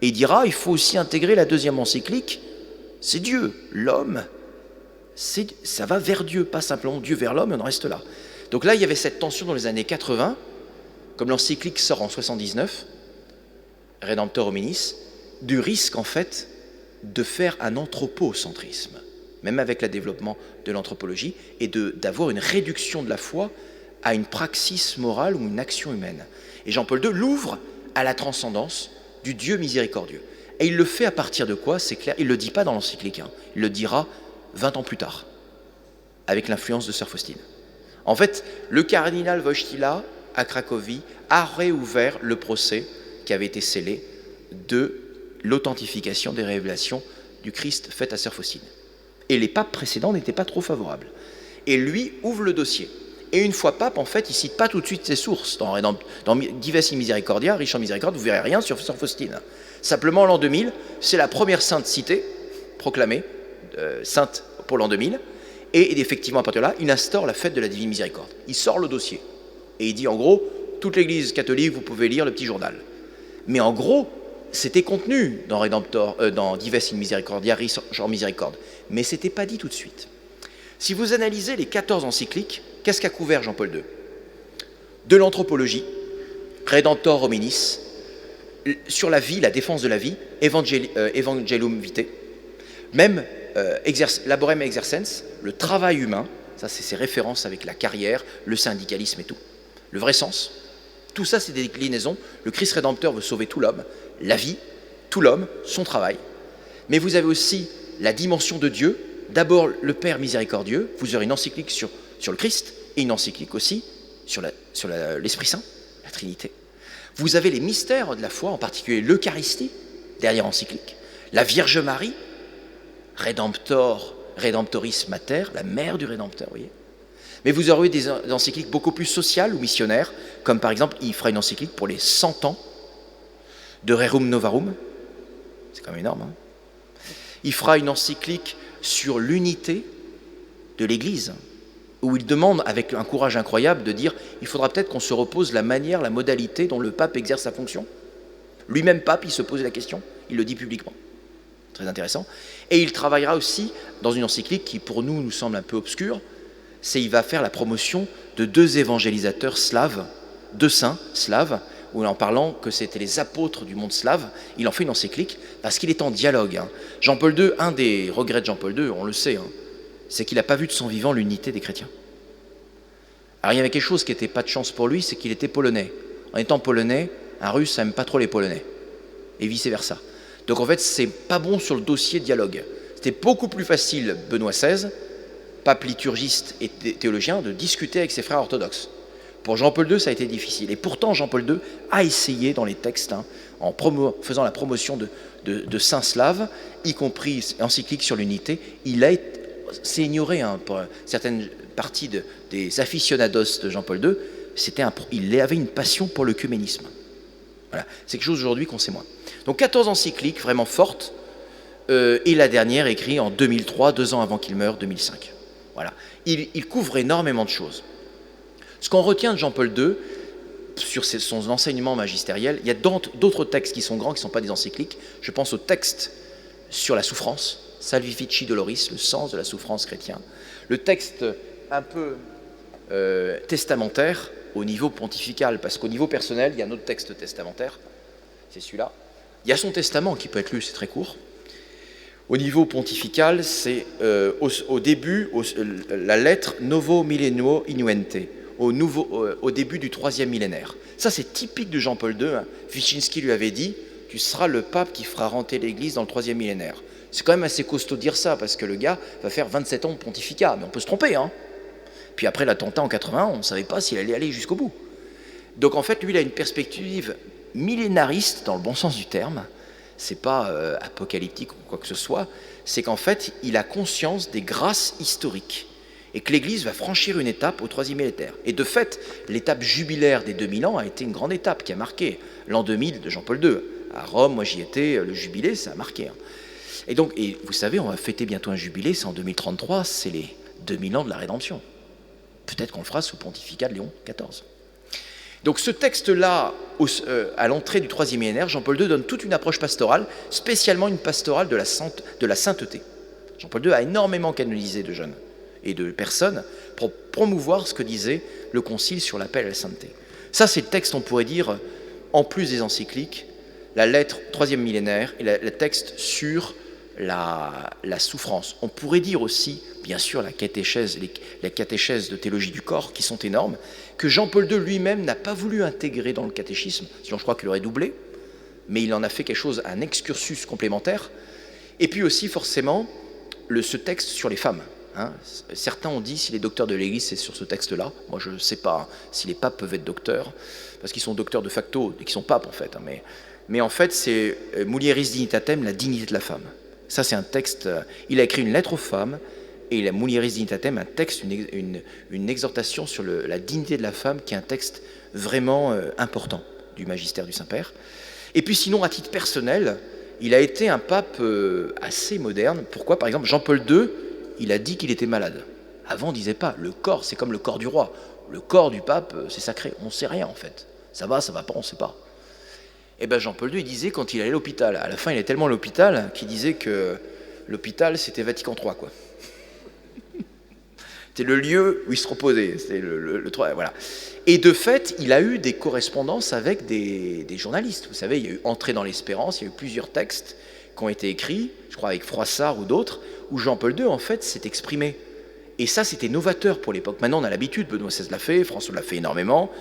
S2: Et il dira, il faut aussi intégrer la deuxième encyclique, c'est Dieu. L'homme, ça va vers Dieu, pas simplement Dieu vers l'homme, et on en reste là. Donc là, il y avait cette tension dans les années 80, comme l'encyclique sort en 79, Redemptor hominis, du risque, en fait, de faire un anthropocentrisme, même avec le développement de l'anthropologie, et d'avoir une réduction de la foi à une praxis morale ou une action humaine. Et Jean-Paul II l'ouvre à la transcendance du Dieu miséricordieux. Et il le fait à partir de quoi? C'est clair, il ne le dit pas dans l'encyclique, hein. Il le dira 20 ans plus tard, avec l'influence de sœur Faustine. En fait, le cardinal Wojtyła, à Cracovie, a réouvert le procès qui avait été scellé de l'authentification des révélations du Christ faites à sœur Faustine. Et les papes précédents n'étaient pas trop favorables. Et lui ouvre le dossier. Et une fois pape, en fait, il ne cite pas tout de suite ses sources. Dans Dives in Misericordia, Riche en Miséricorde, vous ne verrez rien sur sœur Faustine. Simplement, l'an 2000, c'est la première sainte citée, proclamée, sainte pour l'an 2000. Et effectivement, à partir de là, il instaure la fête de la Divine Miséricorde. Il sort le dossier. Et il dit, en gros, toute l'Église catholique, vous pouvez lire le petit journal. Mais en gros, c'était contenu dans Dives in Misericordia, Riche en Miséricorde. Mais ce n'était pas dit tout de suite. Si vous analysez les 14 encycliques, qu'est-ce qu'a couvert Jean-Paul II? De l'anthropologie, Redemptor Hominis, sur la vie, la défense de la vie, Evangelium Vitae, même Laborem Exercens, le travail humain, ça c'est ses références avec la carrière, le syndicalisme et tout, le vrai sens. Tout ça c'est des déclinaisons. Le Christ rédempteur veut sauver tout l'homme, la vie, tout l'homme, son travail. Mais vous avez aussi la dimension de Dieu. D'abord le Père miséricordieux, vous aurez une encyclique sur le Christ et une encyclique aussi sur l'Esprit Saint, la Trinité. Vous avez les mystères de la foi, en particulier l'Eucharistie, derrière encyclique, la Vierge Marie, Redemptoris Mater, la mère du Rédempteur, vous voyez. Mais vous aurez des encycliques beaucoup plus sociales ou missionnaires, comme par exemple, il fera une encyclique pour les 100 ans de Rerum Novarum, c'est quand même énorme, hein. Il fera une encyclique sur l'unité de l'Église, où il demande avec un courage incroyable de dire il faudra peut-être qu'on se repose la manière, la modalité dont le pape exerce sa fonction. Lui-même pape, il se pose la question, il le dit publiquement. Très intéressant. Et il travaillera aussi dans une encyclique qui pour nous semble un peu obscure, c'est il va faire la promotion de 2 évangélisateurs slaves, 2 saints slaves, où en parlant que c'était les apôtres du monde slave, il en fait une encyclique parce qu'il est en dialogue, hein. Jean-Paul II, un des regrets de Jean-Paul II, on le sait, hein, c'est qu'il n'a pas vu de son vivant l'unité des chrétiens. Alors il y avait quelque chose qui n'était pas de chance pour lui, c'est qu'il était polonais. En étant polonais, un russe n'aime pas trop les polonais, et vice-versa. Donc en fait, c'est pas bon sur le dossier dialogue. C'était beaucoup plus facile, Benoît XVI, pape liturgiste et théologien, de discuter avec ses frères orthodoxes. Pour Jean-Paul II, ça a été difficile. Et pourtant, Jean-Paul II a essayé dans les textes, hein, en faisant la promotion de saints slaves, y compris encyclique sur l'unité, c'est ignoré, hein, pour certaines parties des aficionados de Jean-Paul II, il avait une passion pour l'œcuménisme. Voilà. C'est quelque chose aujourd'hui qu'on sait moins. Donc 14 encycliques vraiment fortes, et la dernière écrite en 2003, 2 ans avant qu'il meure, 2005. Voilà. Il couvre énormément de choses. Ce qu'on retient de Jean-Paul II, sur son enseignement magistériel, il y a d'autres textes qui sont grands, qui ne sont pas des encycliques. Je pense au texte sur la souffrance, Salvifici Doloris, le sens de la souffrance chrétienne. Le texte un peu testamentaire au niveau pontifical, parce qu'au niveau personnel, il y a un autre texte testamentaire, c'est celui-là. Il y a son testament qui peut être lu, c'est très court. Au niveau pontifical, c'est au début, la lettre Novo Millennium Inuente, au début du 3e millénaire. Ça, c'est typique de Jean-Paul II. Hein. Wyszynski lui avait dit « Tu seras le pape qui fera rentrer l'Église dans le 3e millénaire ». C'est quand même assez costaud de dire ça, parce que le gars va faire 27 ans de pontificat, mais on peut se tromper. Hein. Puis après l'attentat en 81, on ne savait pas s'il allait aller jusqu'au bout. Donc en fait, lui, il a une perspective millénariste, dans le bon sens du terme. C'est pas apocalyptique ou quoi que ce soit. C'est qu'en fait, il a conscience des grâces historiques et que l'Église va franchir une étape au 3e millénaire. Et de fait, l'étape jubilaire des 2000 ans a été une grande étape qui a marqué l'an 2000 de Jean-Paul II. À Rome, moi j'y étais, le jubilé, ça a marqué. Hein. Et donc, et vous savez, on va fêter bientôt un jubilé, c'est en 2033, c'est les 2000 ans de la rédemption. Peut-être qu'on le fera sous pontificat de Léon XIV. Donc ce texte-là, à l'entrée du 3e millénaire, Jean-Paul II donne toute une approche pastorale, spécialement une pastorale de la sainteté. Jean-Paul II a énormément canonisé de jeunes et de personnes pour promouvoir ce que disait le Concile sur l'appel à la sainteté. Ça, c'est le texte, on pourrait dire, en plus des encycliques, la lettre 3e millénaire et le texte sur la souffrance. On pourrait dire aussi, bien sûr, la catéchèse de théologie du corps, qui sont énormes, que Jean-Paul II lui-même n'a pas voulu intégrer dans le catéchisme, sinon je crois qu'il aurait doublé, mais il en a fait quelque chose, un excursus complémentaire. Et puis aussi, forcément, ce texte sur les femmes. Hein. Certains ont dit, si les docteurs de l'Église, c'est sur ce texte-là. Moi, je ne sais pas si les papes peuvent être docteurs, parce qu'ils sont docteurs de facto, et qu'ils sont papes, en fait. Hein. Mais en fait, c'est Mulieris Dignitatem, la dignité de la femme. Ça, c'est un texte. Il a écrit une lettre aux femmes, et la Mulieris Dignitatem, un texte, une exhortation sur la dignité de la femme, qui est un texte vraiment important du magistère du Saint-Père. Et puis sinon, à titre personnel, il a été un pape assez moderne. Pourquoi ? Par exemple, Jean-Paul II, il a dit qu'il était malade. Avant, on ne disait pas. Le corps, c'est comme le corps du roi. Le corps du pape, c'est sacré. On ne sait rien, en fait. Ça va pas, on ne sait pas. Et bien, Jean-Paul II, il disait, quand il allait à l'hôpital, à la fin, il est tellement à l'hôpital qu'il disait que l'hôpital, c'était Vatican III, quoi. C'était le lieu où il se reposait. C'était le voilà. Et de fait, il a eu des correspondances avec des journalistes. Vous savez, il y a eu Entrée dans l'espérance, il y a eu plusieurs textes qui ont été écrits, je crois avec Froissart ou d'autres, où Jean-Paul II, en fait, s'est exprimé. Et ça, c'était novateur pour l'époque. Maintenant, on a l'habitude, Benoît XVI l'a fait, François l'a fait énormément,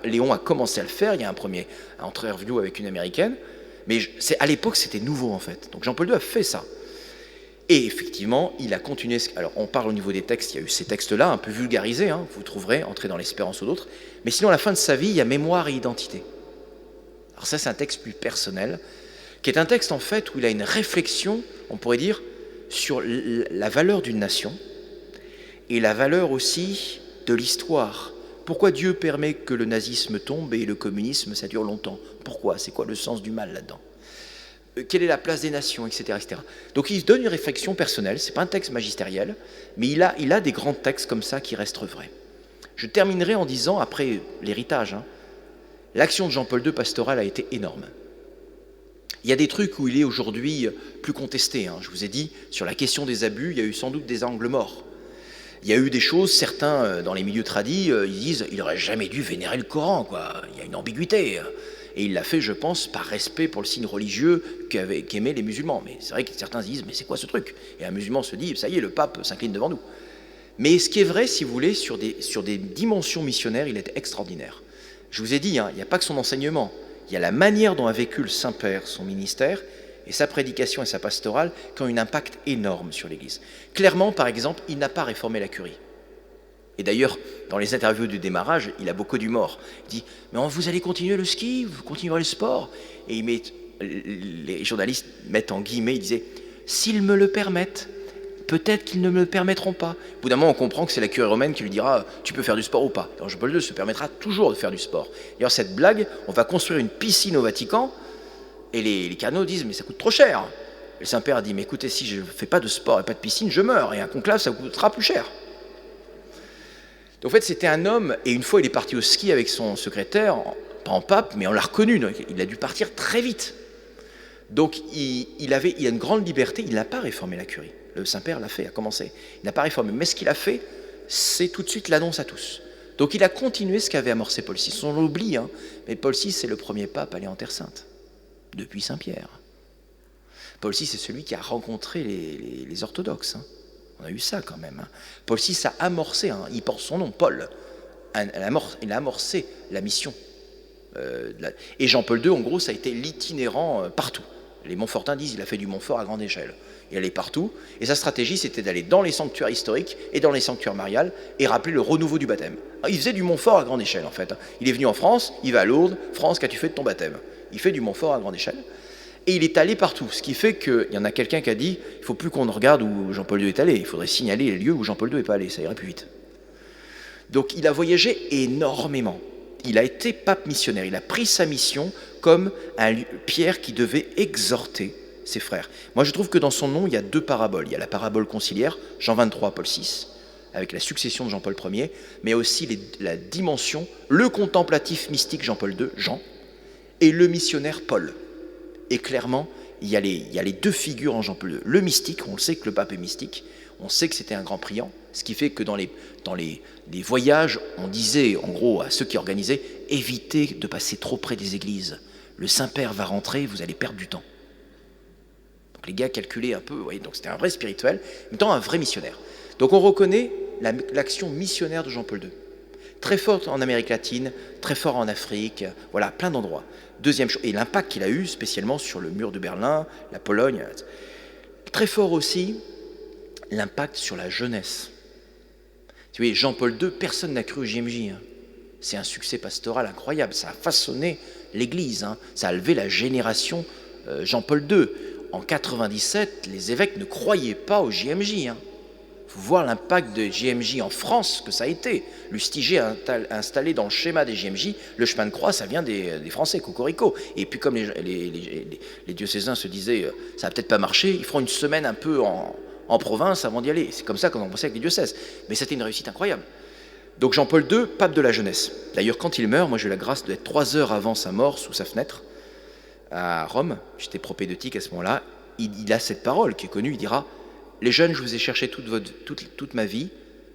S2: Léon a commencé à le faire, il y a un premier interview avec une Américaine, mais à l'époque, c'était nouveau, en fait. Donc Jean-Paul II a fait ça. Et effectivement, il a continué. Alors, on parle au niveau des textes, il y a eu ces textes-là, un peu vulgarisés, hein, vous trouverez, Entrée dans l'espérance ou d'autres. Mais sinon, à la fin de sa vie, il y a Mémoire et identité. Alors ça, c'est un texte plus personnel, qui est un texte, en fait, où il a une réflexion, on pourrait dire, sur la valeur d'une nation et la valeur aussi de l'histoire. Pourquoi Dieu permet que le nazisme tombe et le communisme, ça dure longtemps ? Pourquoi ? C'est quoi le sens du mal là-dedans ? Quelle est la place des nations, etc., etc. Donc il donne une réflexion personnelle, ce n'est pas un texte magistériel, mais il a des grands textes comme ça qui restent vrais. Je terminerai en disant, après l'héritage, hein, l'action de Jean-Paul II pastorale a été énorme. Il y a des trucs où il est aujourd'hui plus contesté. Hein. Je vous ai dit, sur la question des abus, il y a eu sans doute des angles morts. Il y a eu des choses, certains dans les milieux tradis, ils disent il n'aurait jamais dû vénérer le Coran, quoi. Il y a une ambiguïté. Et il l'a fait, je pense, par respect pour le signe religieux qu'aimaient les musulmans. Mais c'est vrai que certains disent mais c'est quoi ce truc ? Et un musulman se dit ça y est, le pape s'incline devant nous. Mais ce qui est vrai, si vous voulez, sur des dimensions missionnaires, il est extraordinaire. Je vous ai dit, hein, il n'y a pas que son enseignement, il y a la manière dont a vécu le Saint-Père son ministère, et sa prédication et sa pastorale qui ont un impact énorme sur l'Église. Clairement, par exemple, il n'a pas réformé la curie. Et d'ailleurs, dans les interviews du démarrage, il a beaucoup d'humour. Il dit « Mais vous allez continuer le ski, vous continuerez le sport ?» Et les journalistes mettent en guillemets, il disait « S'ils me le permettent, peut-être qu'ils ne me le permettront pas. » Au bout d'un moment, on comprend que c'est la curie romaine qui lui dira « Tu peux faire du sport ou pas ?» Alors Jean-Paul II se permettra toujours de faire du sport. D'ailleurs, cette blague, on va construire une piscine au Vatican, et les cardinaux disent « Mais ça coûte trop cher !» Et le Saint-Père dit « Mais écoutez, si je ne fais pas de sport et pas de piscine, je meurs, et un conclave, ça coûtera plus cher. » Donc, en fait, c'était un homme, et une fois, il est parti au ski avec son secrétaire, pas en pape, mais on l'a reconnu, donc il a dû partir très vite. Donc, il a une grande liberté, il n'a pas réformé la curie. Le Saint-Père l'a fait, a commencé. Il n'a pas réformé, mais ce qu'il a fait, c'est tout de suite l'annonce à tous. Donc, il a continué ce qu'avait amorcé Paul VI. On l'oublie, hein, mais Paul VI, c'est le premier pape allé en Terre Sainte, depuis Saint-Pierre. Paul VI, c'est celui qui a rencontré les orthodoxes, hein. On a eu ça quand même. Hein. Paul VI a amorcé, hein, il porte son nom, Paul. Il a amorcé la mission. Et Jean-Paul II, en gros, ça a été l'itinérant partout. Les Montfortins disent qu'il a fait du Montfort à grande échelle. Il allait partout. Et sa stratégie, c'était d'aller dans les sanctuaires historiques et dans les sanctuaires mariales et rappeler le renouveau du baptême. Alors, il faisait du Montfort à grande échelle, en fait. Il est venu en France, il va à Lourdes. France, qu'as-tu fait de ton baptême ? Il fait du Montfort à grande échelle. Et il est allé partout, ce qui fait qu'il y en a quelqu'un qui a dit il ne faut plus qu'on regarde où Jean-Paul II est allé, il faudrait signaler les lieux où Jean-Paul II n'est pas allé, ça irait plus vite. Donc il a voyagé énormément. Il a été pape missionnaire, il a pris sa mission comme Pierre qui devait exhorter ses frères. Moi je trouve que dans son nom, il y a deux paraboles. Il y a la parabole conciliaire, Jean 23, Paul VI, avec la succession de Jean-Paul Ier, mais aussi la dimension, le contemplatif mystique Jean-Paul II, Jean, et le missionnaire Paul. Et clairement, il y a les deux figures en Jean-Paul II. Le mystique, on le sait que le pape est mystique, on sait que c'était un grand priant, ce qui fait que dans les voyages, on disait en gros à ceux qui organisaient, évitez de passer trop près des églises. Le Saint-Père va rentrer, vous allez perdre du temps. Donc les gars calculaient un peu, vous voyez, donc c'était un vrai spirituel, en même temps un vrai missionnaire. Donc on reconnaît l'action missionnaire de Jean-Paul II. Très forte en Amérique latine, très fort en Afrique, voilà, plein d'endroits. Deuxième chose, et l'impact qu'il a eu spécialement sur le mur de Berlin, la Pologne. Très fort aussi, l'impact sur la jeunesse. Vous voyez, Jean-Paul II, personne n'a cru au JMJ. Hein. C'est un succès pastoral incroyable, ça a façonné l'Église, hein. Ça a levé la génération Jean-Paul II. En 97, les évêques ne croyaient pas au JMJ. Hein. Il faut voir l'impact de JMJ en France que ça a été. Lustiger a installé dans le schéma des JMJ, le chemin de croix, ça vient des Français, cocorico. Et puis comme les diocésains se disaient, ça va peut-être pas marcher, ils feront une semaine un peu en province avant d'y aller. C'est comme ça qu'on en pensait avec les diocèses. Mais c'était une réussite incroyable. Donc Jean-Paul II, pape de la jeunesse. D'ailleurs, quand il meurt, moi j'ai eu la grâce d'être 3 heures avant sa mort sous sa fenêtre à Rome. J'étais propédeutique à ce moment-là. Il a cette parole qui est connue, il dira: les jeunes, je vous ai cherché toute ma vie,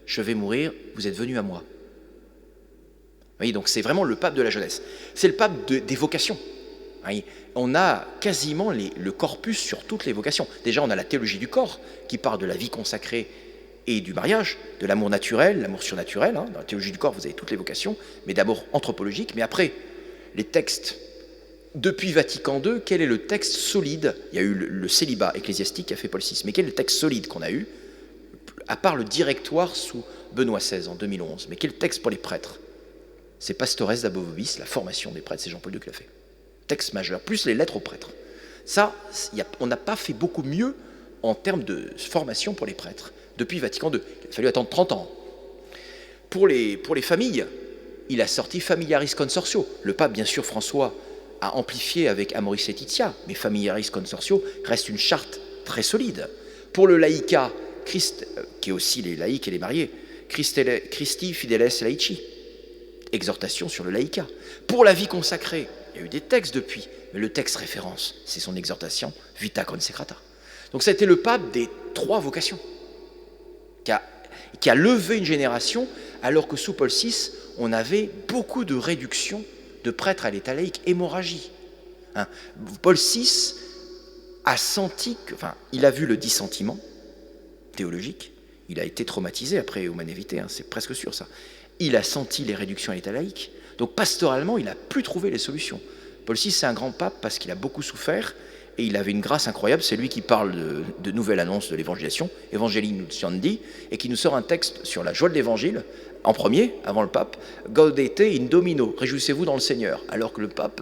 S2: je vais mourir, vous êtes venus à moi. Vous voyez, donc c'est vraiment le pape de la jeunesse. C'est le pape des vocations. Vous voyez, on a quasiment le corpus sur toutes les vocations. Déjà, on a la théologie du corps, qui parle de la vie consacrée et du mariage, de l'amour naturel, l'amour surnaturel. Hein. Dans la théologie du corps, vous avez toutes les vocations, mais d'abord anthropologiques. Mais après, les textes. Depuis Vatican II, quel est le texte solide? Il y a eu le célibat ecclésiastique qui a fait Paul VI, mais quel est le texte solide qu'on a eu, à part le directoire sous Benoît XVI en 2011? Mais quel texte pour les prêtres? C'est Pastores d'Abo Vobis, la formation des prêtres, c'est Jean-Paul II qui l'a fait. Texte majeur, plus les lettres aux prêtres. Ça, on n'a pas fait beaucoup mieux en termes de formation pour les prêtres depuis Vatican II. Il a fallu attendre 30 ans. Pour les familles, il a sorti Familiaris Consortio. Le pape, bien sûr, François, a amplifié avec Amoris Laetitia, mais Familiaris Consortio reste une charte très solide. Pour le laïcat, qui est aussi les laïcs et les mariés, Christi Fideles Laici, exhortation sur le laïcat. Pour la vie consacrée, il y a eu des textes depuis, mais le texte référence, c'est son exhortation Vita Consecrata. Donc ça a été le pape des 3 vocations, qui a levé une génération, alors que sous Paul VI, on avait beaucoup de réduction de prêtres à l'état laïque, hémorragie. Hein. Paul VI a senti, il a vu le dissentiment théologique, il a été traumatisé après Humanae Vitae, hein, c'est presque sûr ça. Il a senti les réductions à l'état laïque, donc pastoralement, il n'a plus trouvé les solutions. Paul VI, c'est un grand pape parce qu'il a beaucoup souffert et il avait une grâce incroyable, c'est lui qui parle de nouvelle annonce de l'évangélisation, Evangelii Nuntiandi, et qui nous sort un texte sur la joie de l'évangile, en premier, avant le pape, Gaudete in Domino, réjouissez-vous dans le Seigneur, alors que le pape,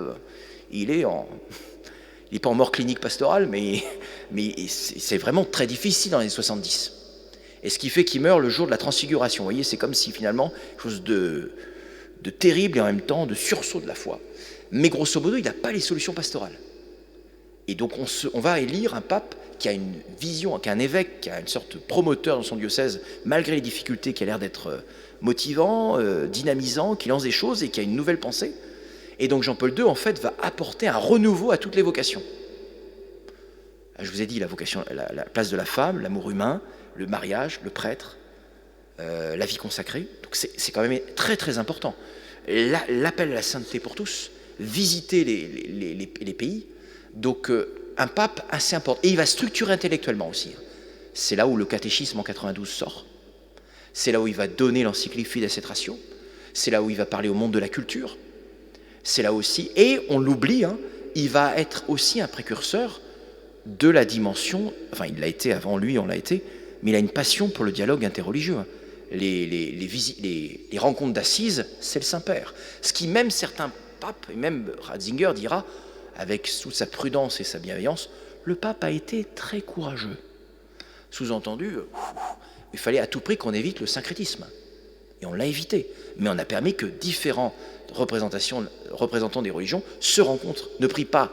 S2: il n'est pas en mort clinique pastorale, mais c'est vraiment très difficile dans les 70. Et ce qui fait qu'il meurt le jour de la transfiguration. Vous voyez, c'est comme si finalement, chose de terrible et en même temps de sursaut de la foi. Mais grosso modo, il n'a pas les solutions pastorales. Et donc on va élire un pape qui a une vision, qui a un évêque, qui a une sorte de promoteur dans son diocèse, malgré les difficultés, qui a l'air d'être motivant, dynamisant, qui lance des choses et qui a une nouvelle pensée. Et donc Jean-Paul II, en fait, va apporter un renouveau à toutes les vocations. Je vous ai dit la vocation, la place de la femme, l'amour humain, le mariage, le prêtre, la vie consacrée. Donc c'est quand même très très important. L'appel à la sainteté pour tous, visiter les pays. Donc un pape assez important. Et il va structurer intellectuellement aussi. C'est là où le catéchisme en 92 sort. C'est là où il va donner l'encyclique Fides et Ratio. C'est là où il va parler au monde de la culture. C'est là aussi, et on l'oublie, hein, il va être aussi un précurseur de la dimension, enfin il l'a été avant lui, on l'a été, mais il a une passion pour le dialogue interreligieux. Hein. Les rencontres d'assises, c'est le Saint-Père. Ce qui même certains papes, et même Ratzinger dira, avec toute sa prudence et sa bienveillance, le pape a été très courageux. Sous-entendu, il fallait à tout prix qu'on évite le syncrétisme. Et on l'a évité. Mais on a permis que différents représentants des religions se rencontrent, ne prient pas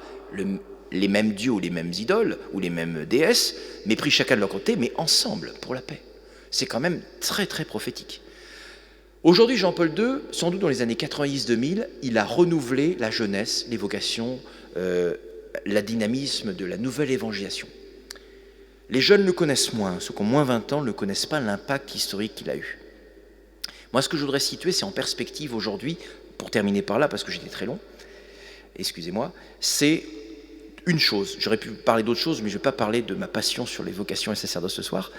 S2: les mêmes dieux ou les mêmes idoles ou les mêmes déesses, mais prient chacun de leur côté, mais ensemble pour la paix. C'est quand même très très prophétique. Aujourd'hui, Jean-Paul II, sans doute dans les années 90-2000, il a renouvelé la jeunesse, les vocations, la dynamisme de la nouvelle évangélisation. Les jeunes le connaissent moins, ceux qui ont moins 20 ans ne connaissent pas l'impact historique qu'il a eu. Moi, ce que je voudrais situer, c'est en perspective aujourd'hui, pour terminer par là, parce que j'étais très long, excusez-moi, c'est une chose. J'aurais pu parler d'autres choses, mais je ne vais pas parler de ma passion sur les vocations et le sacerdoce ce soir.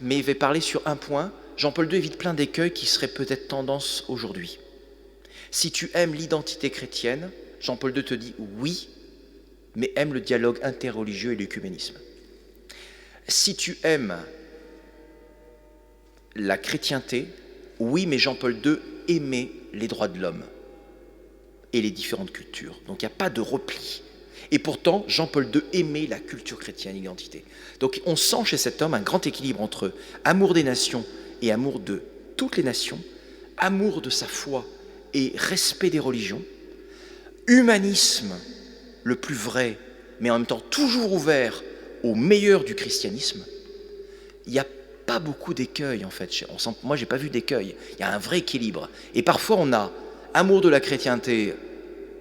S2: Mais je vais parler sur un point. Jean-Paul II évite plein d'écueils qui seraient peut-être tendance aujourd'hui. Si tu aimes l'identité chrétienne, Jean-Paul II te dit oui, mais aime le dialogue interreligieux et l'œcuménisme. Si tu aimes la chrétienté, oui, mais Jean-Paul II aimait les droits de l'homme et les différentes cultures. Donc il n'y a pas de repli. Et pourtant, Jean-Paul II aimait la culture chrétienne, l'identité. Donc on sent chez cet homme un grand équilibre entre amour des nations et amour de toutes les nations, amour de sa foi et respect des religions, humanisme le plus vrai, mais en même temps toujours ouvert au meilleur du christianisme. Il n'y a pas beaucoup d'écueils en fait. Moi, j'ai pas vu d'écueils. Il y a un vrai équilibre. Et parfois, on a amour de la chrétienté,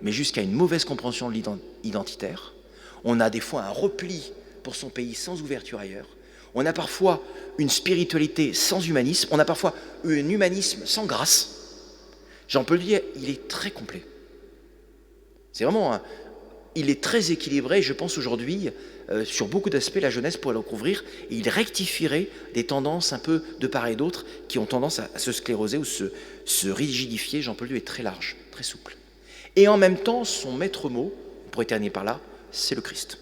S2: mais jusqu'à une mauvaise compréhension de l'identitaire. On a des fois un repli pour son pays sans ouverture ailleurs. On a parfois une spiritualité sans humanisme. On a parfois un humanisme sans grâce. Jean-Paul II, il est très complet. C'est vraiment il est très équilibré, je pense aujourd'hui, sur beaucoup d'aspects, la jeunesse pourrait le recouvrir, et il rectifierait des tendances un peu de part et d'autre qui ont tendance à se scléroser ou se rigidifier. Jean-Paul II est très large, très souple. Et en même temps, son maître mot, on pourrait terminer par là, c'est le Christ.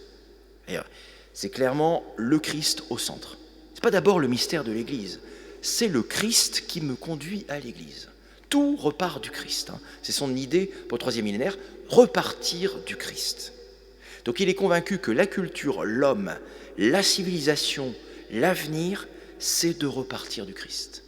S2: C'est clairement le Christ au centre. Ce n'est pas d'abord le mystère de l'Église, c'est le Christ qui me conduit à l'Église. Tout repart du Christ. C'est son idée pour le 3e millénaire, repartir du Christ. Donc il est convaincu que la culture, l'homme, la civilisation, l'avenir, c'est de repartir du Christ.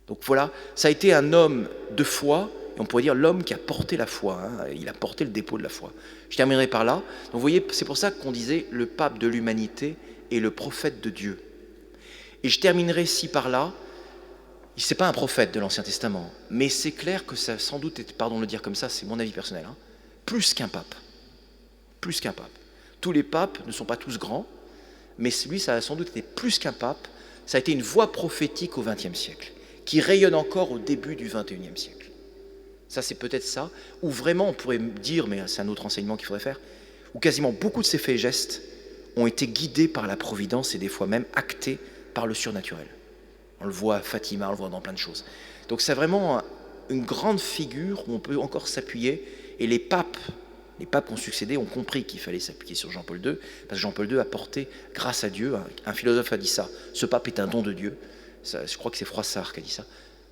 S2: Donc voilà, ça a été un homme de foi, et on pourrait dire l'homme qui a porté la foi, il a porté le dépôt de la foi. Je terminerai par là. Donc vous voyez, c'est pour ça qu'on disait le pape de l'humanité et le prophète de Dieu. Et je terminerai ici par là. Ce n'est pas un prophète de l'Ancien Testament, mais c'est clair que ça a sans doute été, pardon de le dire comme ça, c'est mon avis personnel, plus qu'un pape. Plus qu'un pape. Tous les papes ne sont pas tous grands, mais lui, ça a sans doute été plus qu'un pape. Ça a été une voix prophétique au XXe siècle, qui rayonne encore au début du XXIe siècle. Ça, c'est peut-être ça, où vraiment on pourrait dire, mais c'est un autre enseignement qu'il faudrait faire, où quasiment beaucoup de ces faits et gestes ont été guidés par la providence et des fois même actés par le surnaturel. On le voit à Fatima, on le voit dans plein de choses. Donc c'est vraiment une grande figure où on peut encore s'appuyer. Et les papes qui ont succédé ont compris qu'il fallait s'appuyer sur Jean-Paul II, parce que Jean-Paul II a porté, grâce à Dieu, un philosophe a dit ça, ce pape est un don de Dieu. Ça, je crois que c'est Froissart qui a dit ça.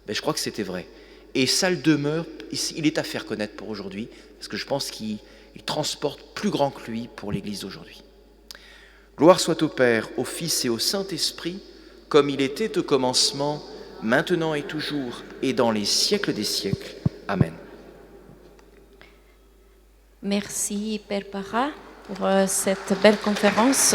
S2: Ben, je crois que c'était vrai. Et ça le demeure, il est à faire connaître pour aujourd'hui, parce que je pense qu'il transporte plus grand que lui pour l'Église d'aujourd'hui. Gloire soit au Père, au Fils et au Saint-Esprit, comme il était au commencement, maintenant et toujours, et dans les siècles des siècles. Amen.
S1: Merci, Père Parra, pour cette belle conférence.